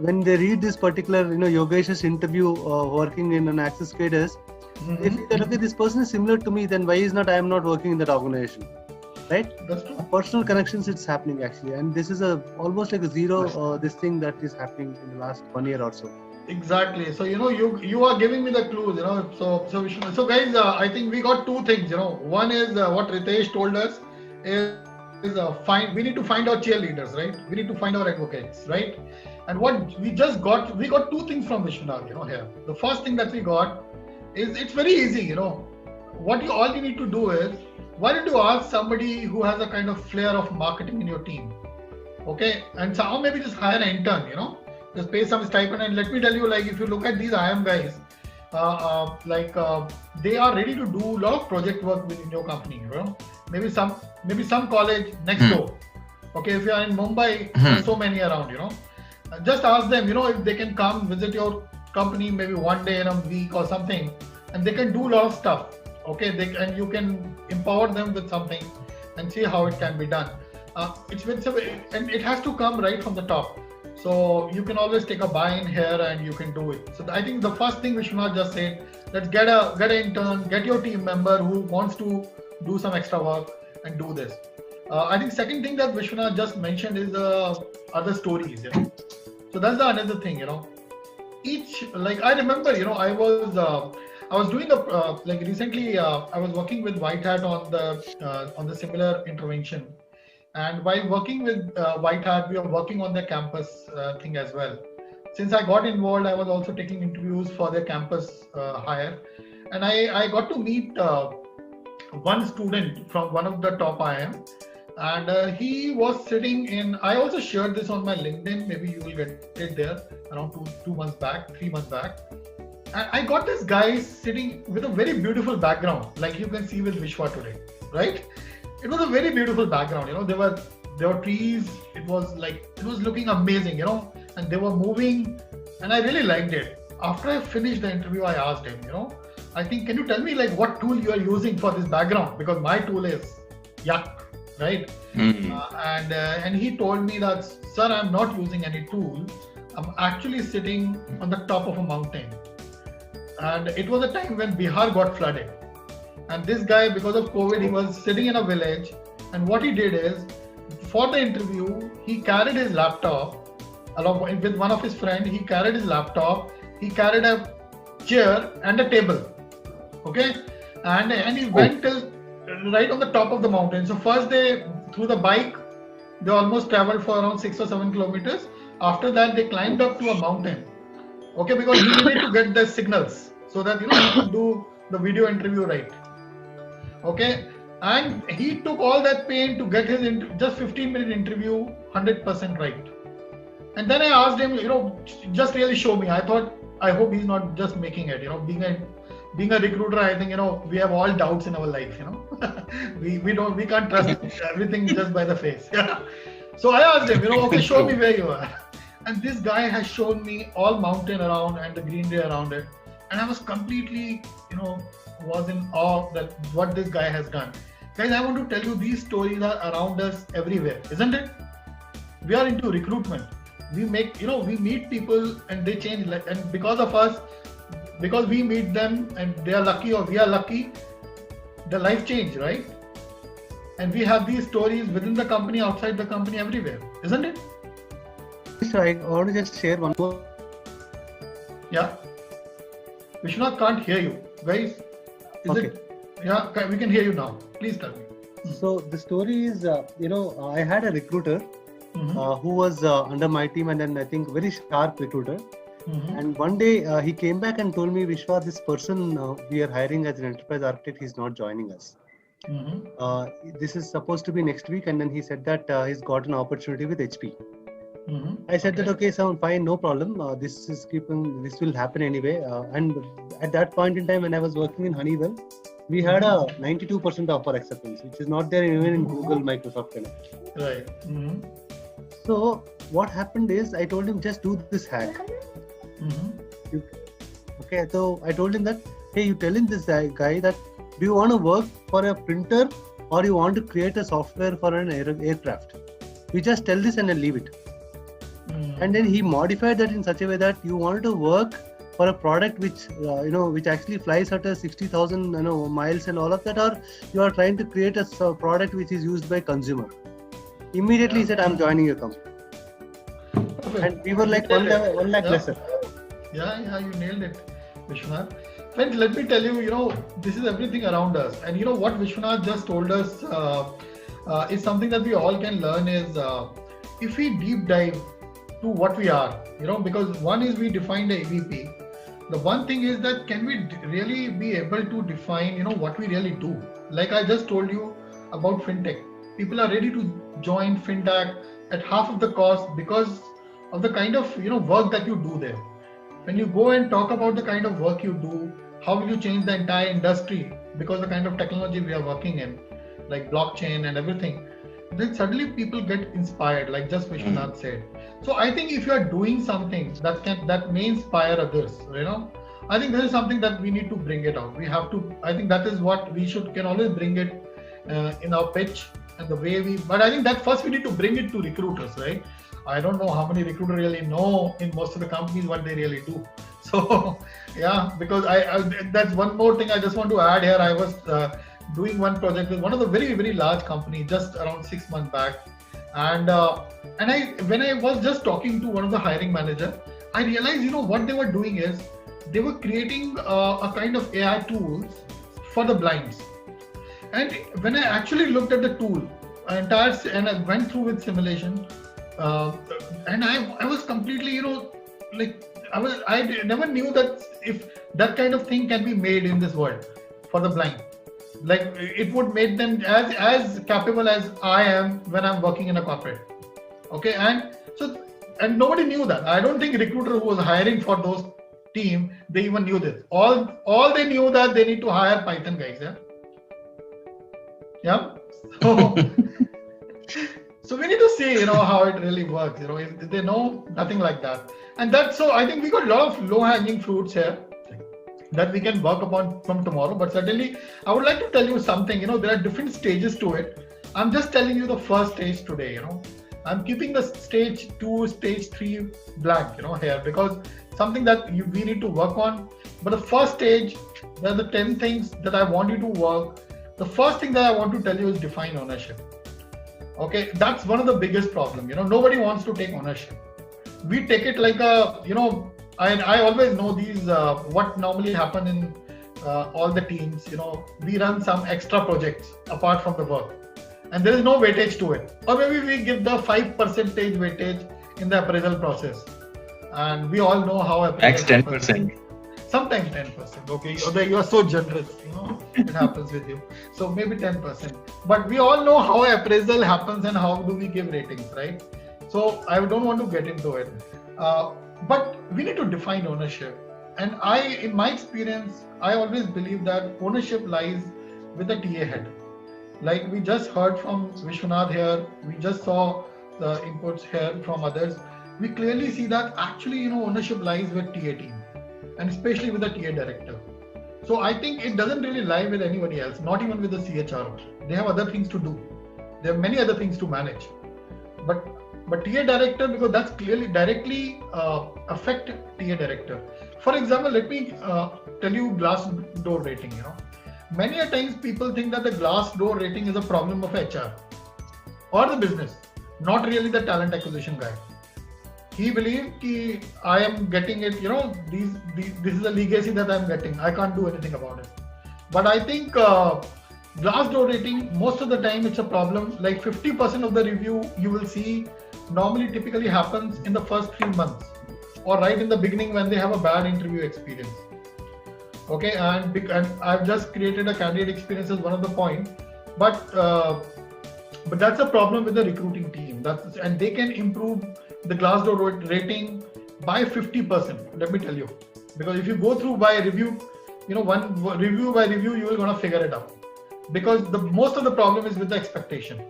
when they read this particular, Yogesh's interview working in an Access Traders, they feel that, okay, this person is similar to me, then why is not I am not working in that organization? right? That's true. Personal connections, it's happening actually, and this is almost like a zero. This thing that is happening in the last 1 year or so. Exactly. So you are giving me the clues. So guys, I think we got two things. One is what Ritesh told us is we need to find our cheerleaders, right? We need to find our advocates, right? And what we got two things from Vishwanath, here. The first thing that we got is it's very easy, all you need to do is, why don't you ask somebody who has a kind of flair of marketing in your team, okay? And so, or maybe just hire an intern, just pay some stipend. And let me tell you, like, if you look at these IIM guys, they are ready to do a lot of project work within your company, maybe some college next door. Okay, if you are in Mumbai, there's so many around, just ask them, if they can come visit your company maybe one day in a week or something, and they can do a lot of stuff. Okay, and you can empower them with something and see how it can be done. And it has to come right from the top. So you can always take a buy-in here and you can do it. So I think the first thing Vishwanath just said, let's get an intern, get your team member who wants to do some extra work and do this. I think second thing that Vishwanath just mentioned is other stories. So that's the another thing. I remember, I was doing recently. I was working with White Hat on the similar intervention. And while working with White Hat, we were working on their campus thing as well. Since I got involved, I was also taking interviews for their campus hire. And I got to meet one student from one of the top IIM. And he was sitting in, I also shared this on my LinkedIn, maybe you will get it there, around 3 months back. And I got this guy sitting with a very beautiful background, like you can see with Vishwa today, right? It was a very beautiful background, there were trees, it was looking amazing, and they were moving, and I really liked it. After I finished the interview, I asked him, I think, can you tell me what tool you are using for this background? Because my tool is Yuck, right? And he told me that, sir, I'm not using any tool. I'm actually sitting on the top of a mountain. And it was a time when Bihar got flooded. And this guy, because of COVID, he was sitting in a village. And what he did is, for the interview, he carried his laptop along with one of his friends. He carried his laptop. He carried a chair and a table. Okay, and he went till right on the top of the mountain. So first through the bike, they almost traveled for around 6 or 7 kilometers. After that, they climbed up to a mountain. Okay, because he needed to get the signals so that he could do the video interview right. Okay, and he took all that pain to get his just 15-minute interview 100% right. And then I asked him, just really show me. I hope he's not just making it. Being a recruiter, I think we have all doubts in our life. we can't trust everything just by the face. So I asked him, okay, show me where you are. And this guy has shown me all mountain around and the greenery around it. And I was completely, was in awe that what this guy has done. Guys, I want to tell you, these stories are around us everywhere, isn't it? We are into recruitment. We meet people and they change. And because of us, because we meet them and they are lucky or we are lucky, the life change, right? And we have these stories within the company, outside the company, everywhere, isn't it? So I want to just share one more. Yeah. Vishwanath can't hear you. Guys, okay. Yeah, we can hear you now. Please tell me. So the story is, I had a recruiter who was under my team, and then I think very sharp recruiter. And one day he came back and told me, Vishwa, this person we are hiring as an enterprise architect, he's not joining us. This is supposed to be next week, and then he said that he's got an opportunity with HP. I said that okay, sound fine, no problem. This will happen anyway. And at that point in time, when I was working in Honeywell, we had a 92% offer acceptance, which is not there even in Google, Microsoft. Right. So what happened is, I told him, just do this hack. Okay, so I told him that, hey, you telling this guy that, do you want to work for a printer or you want to create a software for an aircraft? You just tell this and then leave it. And then he modified that in such a way that you want to work for a product which which actually flies at a 60,000 miles and all of that, or you are trying to create a product which is used by consumer? Immediately he said, I'm joining your company. Perfect. And we were like 1 lakh lesser. Yeah, you nailed it, Vishwanath. Friends, let me tell you, this is everything around us. And what Vishwanath just told us is something that we all can learn is if we deep dive to what we are, because one is we defined a EVP. The one thing is that can we really be able to define, what we really do? Like I just told you about FinTech. People are ready to join FinTech at half of the cost because of the kind of, work that you do there. When you go and talk about the kind of work you do, how will you change the entire industry because the kind of technology we are working in, like blockchain and everything, then suddenly people get inspired, like just Vishwanath said. So I think if you are doing something that may inspire others, I think this is something that we need to bring it out. We have to, I think that is what we can always bring it in our pitch and the way but I think that first we need to bring it to recruiters, right? I don't know how many recruiters really know in most of the companies what they really do. So yeah, because I that's one more thing I just want to add here. I was doing one project with one of the very, very large companies just around 6 months back. And when I was just talking to one of the hiring manager, I realized, what they were doing is they were creating a kind of AI tools for the blinds. And when I actually looked at the tool, and I went through with simulation, and I was completely, I never knew that if that kind of thing can be made in this world for the blind. Like it would make them as capable as I am when I'm working in a corporate. Okay, and nobody knew that. I don't think recruiter who was hiring for those team, they even knew this. All they knew that they need to hire Python guys. Yeah. So we need to see, how it really works. If they know nothing like that, and that's so. I think we got a lot of low-hanging fruits here that we can work upon from tomorrow. But certainly, I would like to tell you something. There are different stages to it. I'm just telling you the first stage today. I'm keeping the stage 2, stage 3 blank. Here because something that we need to work on. But the first stage, there are the 10 things that I want you to work. The first thing that I want to tell you is define ownership. Okay, that's one of the biggest problems. Nobody wants to take ownership. We take it like I always know these, what normally happen in all the teams, we run some extra projects apart from the work and there is no weightage to it. Or maybe we give the 5% weightage in the appraisal process. And we all know how appraisal 10%. Sometimes 10%. Okay, you are so generous, it happens with you. So maybe 10%. But we all know how appraisal happens and how do we give ratings, right? So I don't want to get into it. But we need to define ownership. And in my experience, I always believe that ownership lies with the TA head. Like we just heard from Vishwanath here, we just saw the inputs here from others. We clearly see that actually, ownership lies with TA team. And especially with the TA director. So I think it doesn't really lie with anybody else, not even with the CHRO. They have other things to do. There are many other things to manage. But TA director, because that's clearly directly affect TA director. For example, let me tell you Glassdoor rating. Many a times people think that the Glassdoor rating is a problem of HR or the business, not really the talent acquisition guy. He believed I am getting it, this is a legacy that I'm getting. I can't do anything about it. But I think Glassdoor rating, most of the time it's a problem. Like 50% of the review you will see normally typically happens in the first 3 months or right in the beginning when they have a bad interview experience. Okay, and I've just created a candidate experience as one of the points. But that's a problem with the recruiting team. And they can improve the Glassdoor rating by 50%, let me tell you. Because if you go through by review, one review by review, you will gonna figure it out. Because most of the problem is with the expectation.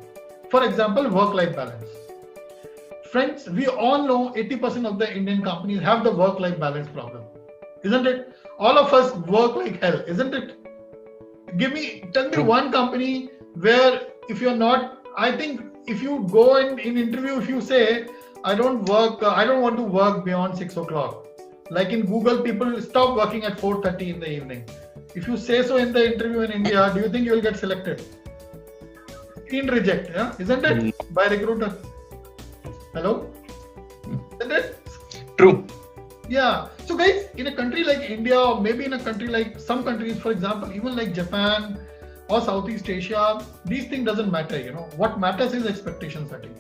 For example, work-life balance. Friends, we all know 80% of the Indian companies have the work-life balance problem. Isn't it? All of us work like hell, isn't it? Tell me one company where if you're not, I think if you go in interview, if you say, I don't want to work beyond 6 o'clock. Like in Google, people stop working at 4:30 in the evening. If you say so in the interview in India, do you think you will get selected? In reject, yeah? Isn't it? By recruiter. Hello? Isn't it? True. Yeah. So guys, in a country like India, or maybe in a country like some countries, for example, even like Japan or Southeast Asia, these things doesn't matter, you know. What matters is expectation setting.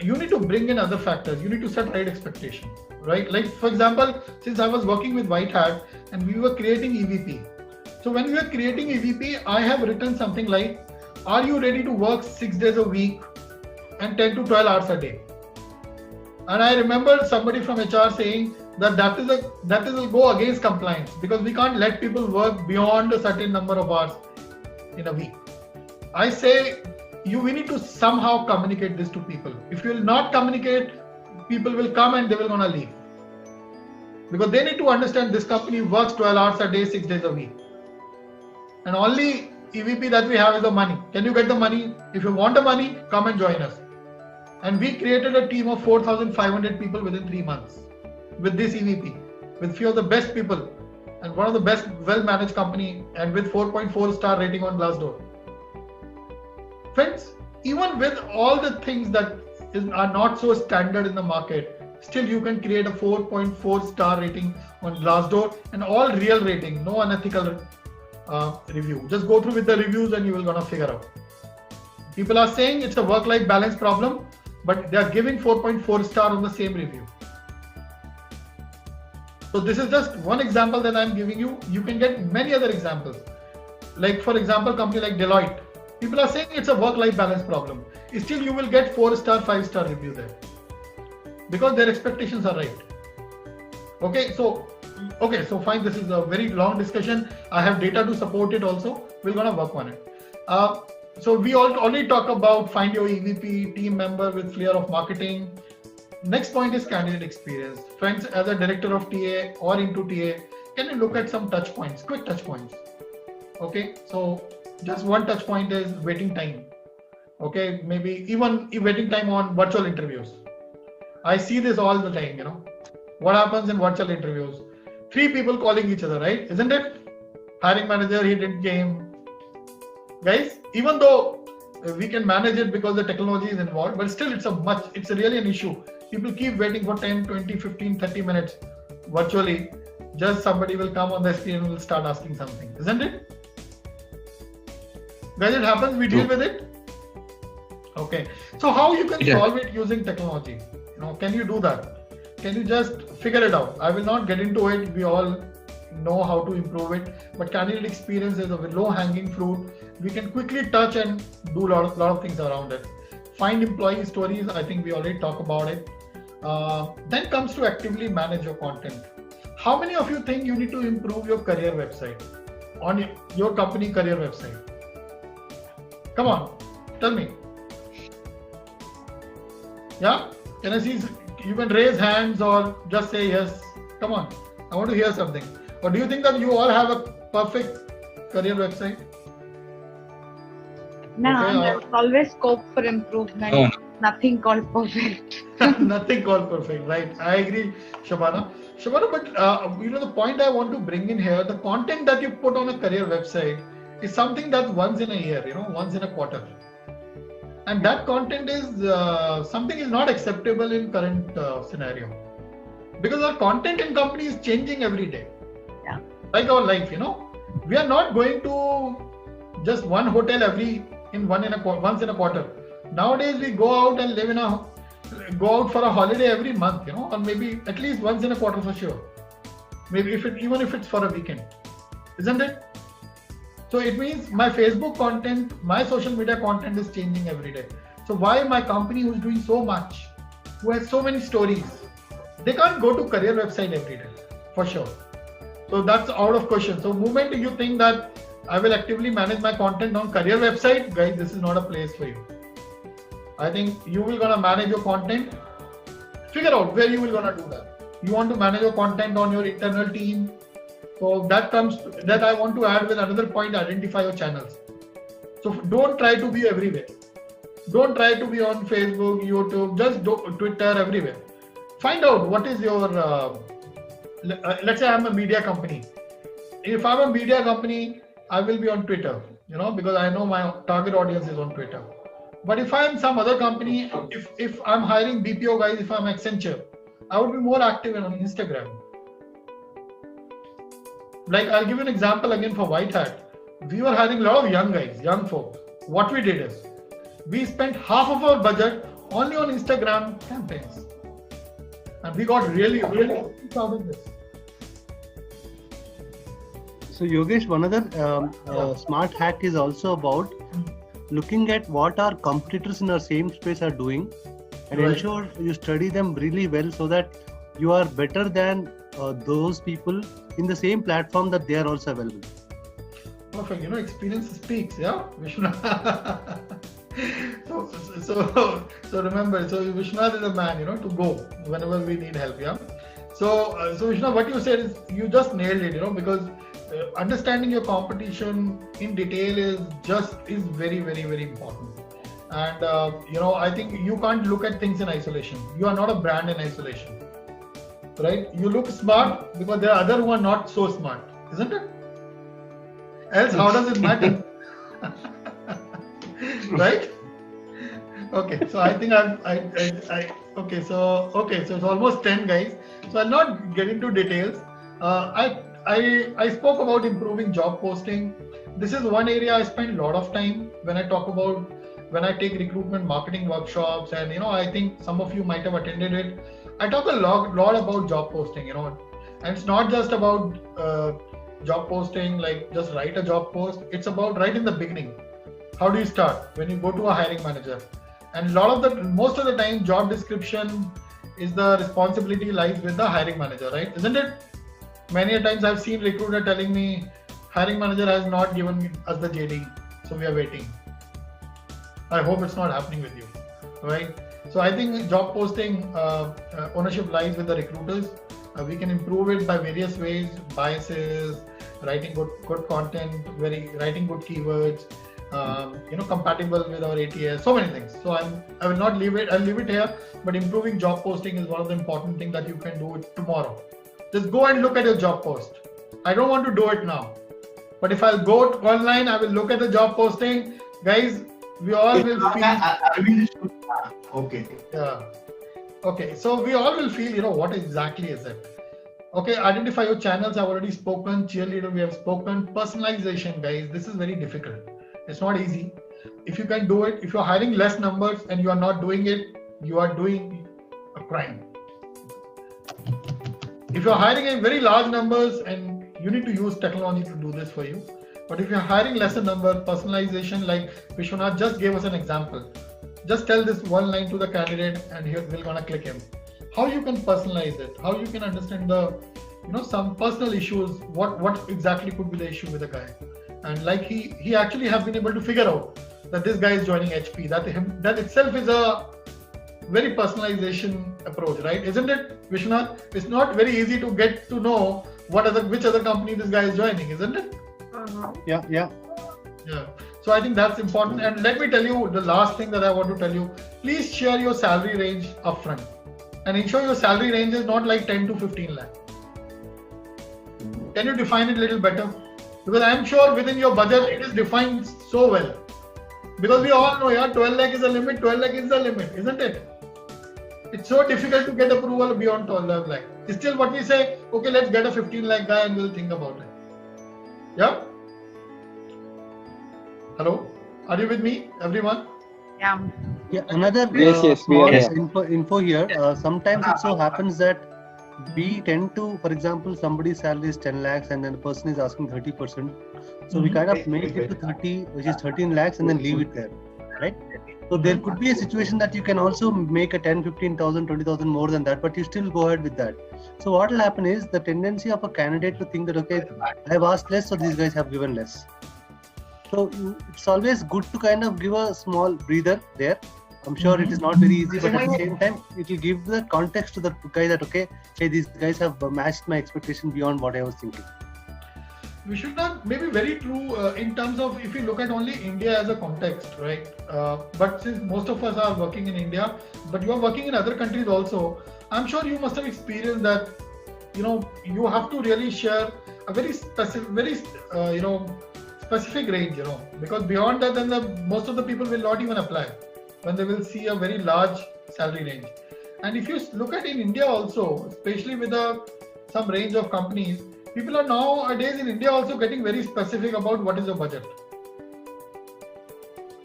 You need to bring in other factors. You need to set right expectation, right? Like for example, since I was working with White Hat and we were creating EVP. So when we were creating EVP, I have written something like, are you ready to work 6 days a week and 10 to 12 hours a day? And I remember somebody from HR saying that will go against compliance, because we can't let people work beyond a certain number of hours in a week. I say we need to somehow communicate this to people. If you will not communicate, people will come and they will gonna leave, because they need to understand this company works 12 hours a day, 6 days a week, and only EVP that we have is the money. Can you get the money? If you want the money, come and join us. And we created a team of 4,500 people within 3 months with this EVP, with few of the best people and one of the best well-managed company, and with 4.4 star rating on Glassdoor. Friends, even with all the things that are not so standard in the market, still you can create a 4.4 star rating on Glassdoor, and all real rating, no unethical review. Just go through with the reviews and you will gonna figure out. People are saying it's a work-life balance problem, but they are giving 4.4 star on the same review. So this is just one example that I'm giving you. You can get many other examples. Like for example, company like Deloitte. People are saying it's a work-life balance problem. Still you will get 4-star, 5-star review there, because their expectations are right. Okay, so fine. This is a very long discussion. I have data to support it also. We're gonna work on it. So we already talk about find your EVP, team member with flair of marketing. Next point is candidate experience. Friends, as a director of TA or into TA, can you look at some touch points, quick touch points? Okay, so just one touch point is waiting time. Okay, maybe even waiting time on virtual interviews. I see this all the time, you know. What happens in virtual interviews? 3 people calling each other, right? Isn't it? Hiring manager, he didn't came. Guys, even though we can manage it because the technology is involved, but still it's really an issue. People keep waiting for 10, 20, 15, 30 minutes virtually. Just somebody will come on the screen and will start asking something, isn't it? Guys, it happens, we deal with it. Okay, so how you can solve it using technology? You know, can you do that? Can you just figure it out? I will not get into it. We all know how to improve it, but candidate experience is a low-hanging fruit. We can quickly touch and do a lot of things around it. Find employee stories. I think we already talked about it. Then comes to actively manage your content. How many of you think you need to improve your career website on your company career website? Come on, tell me. Yeah, can I see? You can raise hands or just say yes. Come on, I want to hear something. Or do you think that you all have a perfect career website? No, okay, there's always scope for improvement. Oh. Nothing called perfect. Nothing called perfect, right? I agree, Shabana. But you know, the point I want to bring in here, the content that you put on a career website is something that once in a year, you know, once in a quarter. And that content is something is not acceptable in current scenario, because our content in company is changing every day. Yeah. Like our life, you know, we are not going to just one hotel once in a quarter. Nowadays we go out and go out for a holiday every month, you know, or maybe at least once in a quarter for sure. Maybe even if it's for a weekend, isn't it? So it means my Facebook content, my social media content is changing every day. So why my company who is doing so much, who has so many stories, they can't go to career website every day, for sure. So that's out of question. So moment you think that I will actively manage my content on career website, guys, this is not a place for you. I think you will gonna manage your content. Figure out where you will gonna do that. You want to manage your content on your internal team. So that I want to add with another point, identify your channels. So don't try to be everywhere. Don't try to be on Facebook, YouTube, just Twitter, everywhere. Find out what is your let's say I'm a media company. If I'm a media company, I will be on Twitter, because I know my target audience is on Twitter. But if I'm some other company, if I'm hiring BPO guys, if I'm Accenture, I would be more active on Instagram. Like, I'll give you an example again for White Hat. We were hiring a lot of young guys, young folk. What we did is, we spent half of our budget only on Instagram campaigns. And we got really out of this. So Yogesh, one other smart hack is also about looking at what our competitors in our same space are doing and ensure you study them really well so that you are better than those people in the same platform that they are also available. Perfect. Experience speaks, yeah, Vishwanath. so remember, Vishwanath is a man, to go whenever we need help, yeah. So Vishwanath, what you said is, you just nailed it, because understanding your competition in detail is very, very, very important. And I think you can't look at things in isolation. You are not a brand in isolation, right? You look smart because there are others who are not so smart, isn't it? Else, how does it matter? Right? Okay, so I think so it's almost 10 guys. So I'll not get into details. I spoke about improving job posting. This is one area I spend a lot of time when I take recruitment marketing workshops, and I think some of you might have attended it. I talk a lot about job posting, and it's not just about job posting, like just write a job post. It's about right in the beginning. How do you start when you go to a hiring manager? And most of the time, job description is the responsibility lies with the hiring manager, right? Isn't it? Many a times I've seen recruiter telling me, hiring manager has not given us the JD, so we are waiting. I hope it's not happening with you, right? So I think job posting ownership lies with the recruiters. We can improve it by various ways: biases, writing good content, writing good keywords, compatible with our ATS, so many things. So I will not leave it. I'll leave it here. But improving job posting is one of the important things that you can do tomorrow. Just go and look at your job post. I don't want to do it now, but if I'll go online, I will look at the job posting, guys. We all will feel. Okay. Yeah. Okay. So we all will feel, what exactly is it? Okay. Identify your channels. I've already spoken. Cheerleader, we have spoken. Personalization, guys. This is very difficult. It's not easy. If you can do it, if you're hiring less numbers and you are not doing it, you are doing a crime. If you're hiring in very large numbers, and you need to use technology to do this for you. But if you're hiring lesser number, personalization, like Vishwanath just gave us an example. Just tell this one line to the candidate and here we're gonna click him. How you can personalize it, how you can understand the, some personal issues, what exactly could be the issue with the guy. And like he actually have been able to figure out that this guy is joining HP, that itself is a very personalization approach, right? Isn't it, Vishwanath? It's not very easy to get to know which other company this guy is joining, isn't it? Yeah. So I think that's important. And let me tell you the last thing that I want to tell you. Please share your salary range upfront, and ensure your salary range is not like 10 to 15 lakh. Can you define it a little better? Because I'm sure within your budget it is defined so well. Because we all know, 12 lakh is the limit. 12 lakh is the limit, isn't it? It's so difficult to get approval beyond 12 lakh. Still, what we say, okay, let's get a 15 lakh guy and we'll think about it. Yeah? Hello? Are you with me, everyone? Yeah. Another yes, we are info here. Sometimes it so happens that we tend to, for example, somebody's salary is 10 lakhs and then the person is asking 30%. So we kind of make it to 30, which is 13 lakhs, and then leave it there, right? So there could be a situation that you can also make a 10, 15,000, 20,000 more than that, but you still go ahead with that. So what will happen is the tendency of a candidate to think that, okay, I've asked less, so these guys have given less. So it's always good to kind of give a small breather there. I'm sure it is not very easy, but at the same time, it will give the context to the guy that, okay, hey, these guys have matched my expectation beyond what I was thinking. We should not, maybe very true in terms of if you look at only India as a context, right? But since most of us are working in India, but you are working in other countries also, I'm sure you must have experienced that you have to really share a very specific, specific range, because beyond that, then most of the people will not even apply when they will see a very large salary range. And if you look at in India also, especially with some range of companies, people are nowadays in India also getting very specific about what is your budget.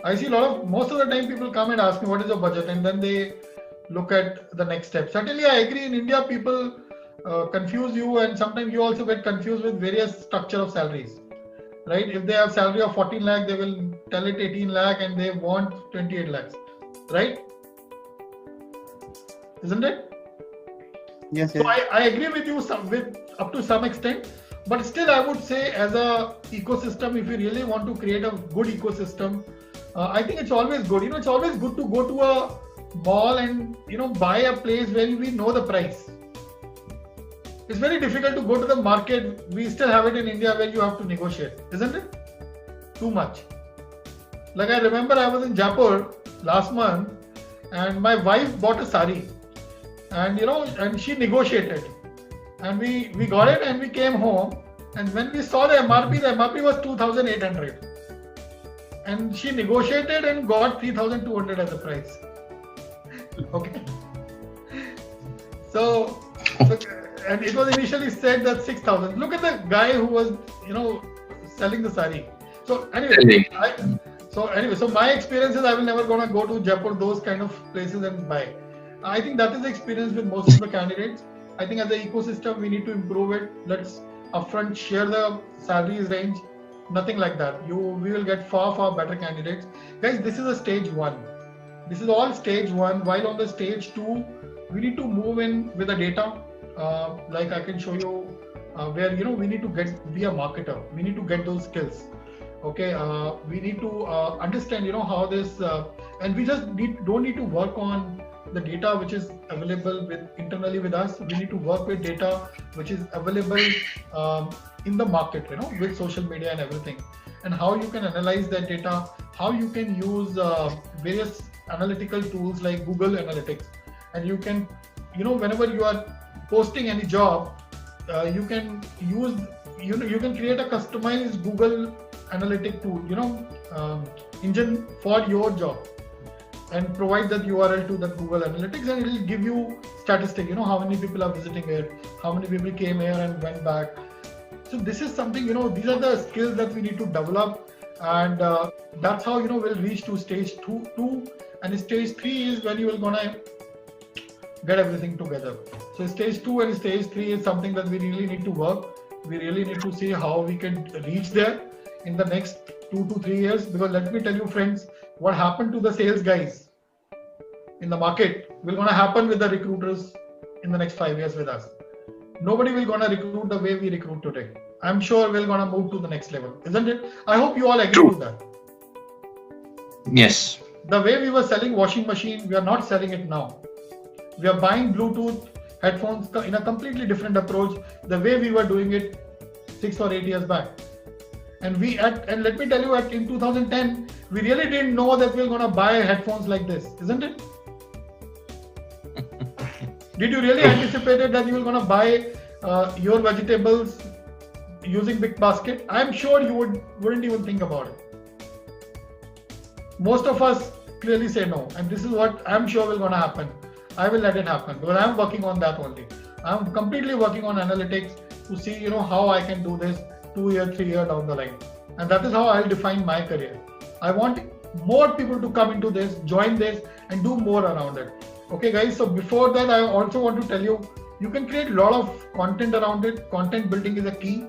I see most of the time people come and ask me what is your budget, and then they look at the next step. Certainly, I agree. In India, people confuse you, and sometimes you also get confused with various structure of salaries, right? If they have salary of 14 lakh, they will tell it 18 lakh, and they want 28 lakhs, right? Isn't it? Yes. So I agree with you up to some extent, but still I would say as a ecosystem, if you really want to create a good ecosystem, I think it's always good. It's always good to go to a mall and buy a place where we know the price. It's very difficult to go to the market. We still have it in India where you have to negotiate, isn't it? Too much. Like I remember I was in Jaipur last month, and my wife bought a sari, and and she negotiated, and we got it, and we came home, and when we saw the MRP was 2,800, and she negotiated and got 3,200 as a price. Okay. So and it was initially said that 6,000. Look at the guy who was selling the sari. So anyway, so my experience is I will never gonna go to Jaipur, those kind of places, and buy. I think that is the experience with most of the candidates. I think as an ecosystem, we need to improve it. Let's upfront share the salaries range. Nothing like that. We will get far better candidates. Guys, this is a stage 1. This is all stage 1. While on the stage 2, we need to move in with the data. Like I can show you where we need to be a marketer. We need to get those skills. Okay, we need to understand how this and we just don't need to work on the data which is available internally with us. We need to work with data which is available in the market, with social media and everything, and how you can analyze that data, how you can use various analytical tools like Google Analytics, and you can whenever you are posting any job, you can use you can create a customized Google Analytic tool, engine for your job, and provide that URL to the Google Analytics, and it will give you statistic, how many people are visiting it, how many people came here and went back. So this is something, these are the skills that we need to develop, and that's how we'll reach to stage 2, and stage 3 is when you will gonna get everything together. So stage 2 and stage 3 is something that we really need to work. We really need to see how we can reach there in the next 2 to 3 years, because let me tell you, friends, what happened to the sales guys in the market will gonna happen with the recruiters in the next 5 years with us. Nobody will gonna recruit the way we recruit today. I'm sure we're gonna move to the next level, isn't it? I hope you all agree with that. Yes. The way we were selling washing machine, we are not selling it now. We are buying Bluetooth headphones in a completely different approach, the way we were doing it 6 or 8 years back. And let me tell you, in 2010, we really didn't know that we were going to buy headphones like this, isn't it? Did you really anticipate that you were going to buy your vegetables using Big Basket? I'm sure you wouldn't even think about it. Most of us clearly say no, and this is what I'm sure will going to happen. I will let it happen because I'm working on that only. I'm completely working on analytics to see how I can do this 2 years, 3 years down the line, and that is how I'll define my career. I want more people to come into this, join this, and do more around it. Okay, guys. So before that, I also want to tell you, you can create a lot of content around it. Content building is a key.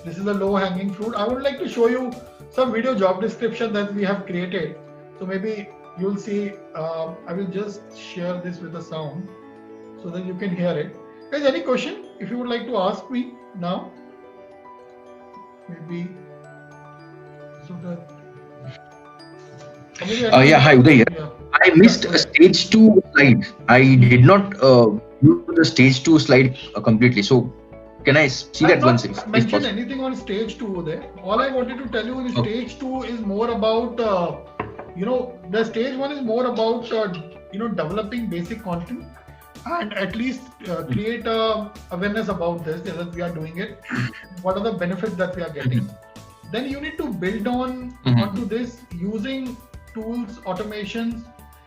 This is a low-hanging fruit. I would like to show you some video job description that we have created. So maybe you'll see. I will just share this with the sound so that you can hear it. Guys, any question? If you would like to ask me now. Maybe so that. Yeah, hi Uday here. Yeah. I missed a stage 2 slide. I did not view the stage 2 slide completely. So can I see that once? If mentioned anything on stage 2 there. All I wanted to tell you is stage 2 is more about the stage 1 is more about developing basic content. and at least create a awareness about this, that we are doing it, what are the benefits that we are getting. Then you need to build onto this using tools, automations,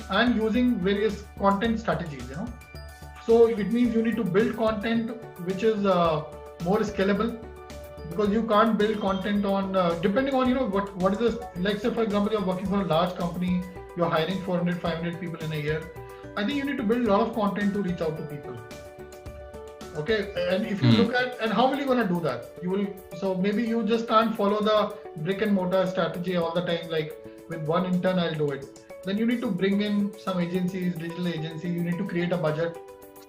and using various content strategies, So it means you need to build content which is more scalable, because you can't build content on depending on what is this, like say for example you're working for a large company, you're hiring 400-500 people in a year. I think you need to build a lot of content to reach out to people. Okay, and if you look at, and how will you gonna do that? So maybe you just can't follow the brick and mortar strategy all the time, like with one intern I'll do it. Then you need to bring in some agencies, digital agencies, you need to create a budget.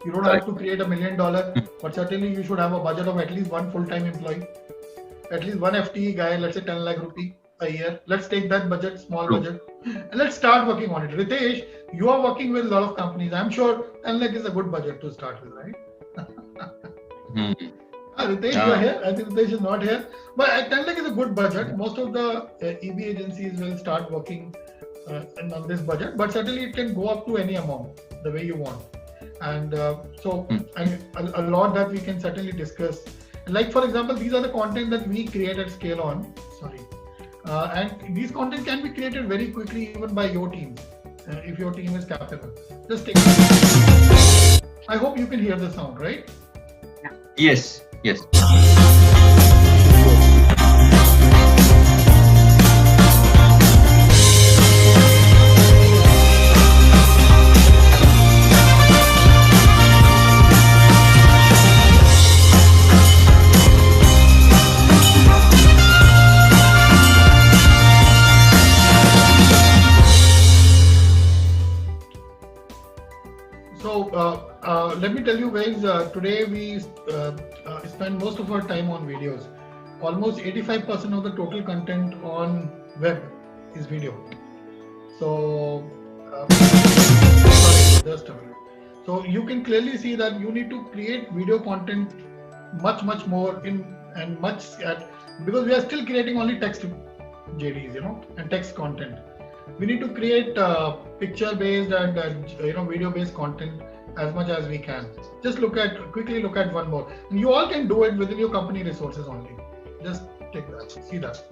You don't have to create $1 million, but certainly you should have a budget of at least one full-time employee, at least one FTE guy, let's say 10 lakh rupee a year. Let's take that budget, small budget, and let's start working on it. Ritesh, you are working with a lot of companies. I'm sure 10 lakh is a good budget to start with, right? Ritesh, you are here. I think Ritesh is not here, but 10 lakh is a good budget. Most of the EB agencies will start working on this budget, but certainly it can go up to any amount the way you want. And and a lot that we can certainly discuss. Like for example, these are the content that we create at scale on. And these content can be created very quickly even by your team, if your team is capable. Just take it. I hope you can hear the sound, right? Yes. Let me tell you guys, today we spend most of our time on videos. Almost 85% of the total content on web is video. So, so you can clearly see that you need to create video content much more because we are still creating only text JDs, and text content. We need to create picture-based and video-based content as much as we can. Just quickly look at one more. And you all can do it within your company resources only. Just take that, see that.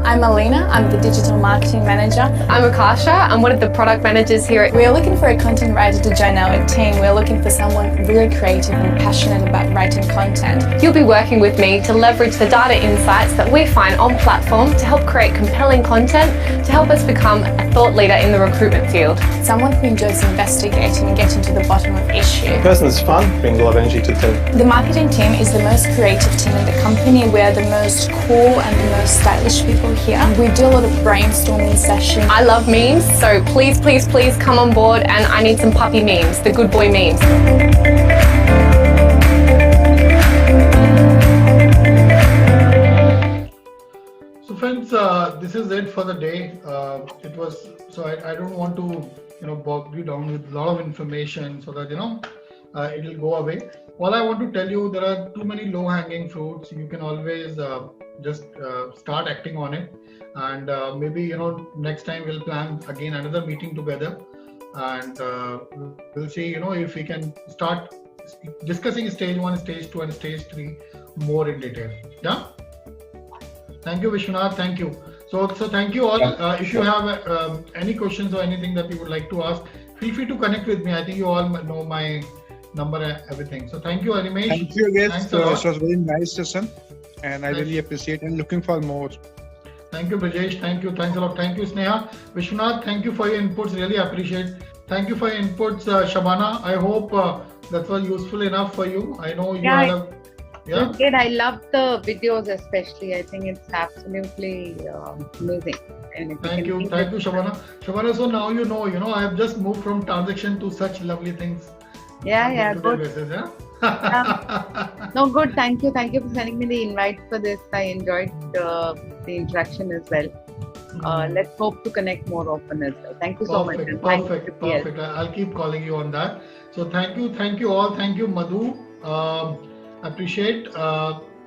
I'm Alina, I'm the Digital Marketing Manager. I'm Akasha, I'm one of the product managers here. We are looking for a content writer to join our team. We're looking for someone really creative and passionate about writing content. You'll be working with me to leverage the data insights that we find on platform to help create compelling content to help us become a thought leader in the recruitment field. Someone who enjoys investigating and getting to the bottom of issue. The person is fun, brings a lot of energy to the team. The marketing team is the most creative team in the company. We're the most cool and the most stylish people here. We do a lot of brainstorming sessions. I love memes, so please come on board, and I need some puppy memes, the good boy memes. So friends, this is it for the day. I don't want to bog you down with a lot of information so that it will go away. All I want to tell you, there are too many low-hanging fruits. You can always just start acting on it, and maybe next time we'll plan again another meeting together, and we'll see if we can start discussing stage 1, stage 2, and stage 3 more in detail. Yeah. Thank you, Vishwanath. Thank you. So thank you all. If you have any questions or anything that you would like to ask, feel free to connect with me. I think you all know my number and everything. So thank you, Animesh. Thank you again. It was a very nice session, and I really appreciate and looking for more. Thank you, Brajesh. Thank you. Thanks a lot. Thank you, Sneha. Vishwanath, thank you for your inputs. Really appreciate. Thank you for your inputs, Shabana. I hope that was useful enough for you. I know you had a... Yeah. Good. I love the videos especially. I think it's absolutely amazing. And thank you, Shabana. Shabana, so now I have just moved from transaction to such lovely things. Yeah, good. Basis, yeah? No, good. Thank you for sending me the invite for this. I enjoyed the interaction as well. Let's hope to connect more often as well. Thank you so much. Perfect. I'll keep calling you on that. So thank you all. Thank you, Madhu. Appreciate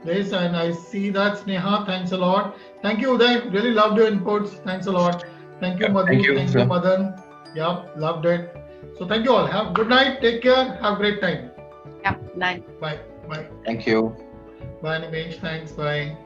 this, and I see that Sneha. Thanks a lot. Thank you, Uday. Really loved your inputs. Thanks a lot. Thank you, Madhu. Thank you, Madan. Yeah, loved it. So thank you all. Have good night. Take care. Have a great time. Yeah, night. Bye. Bye. Thank you. Bye, Nimesh. Thanks. Bye.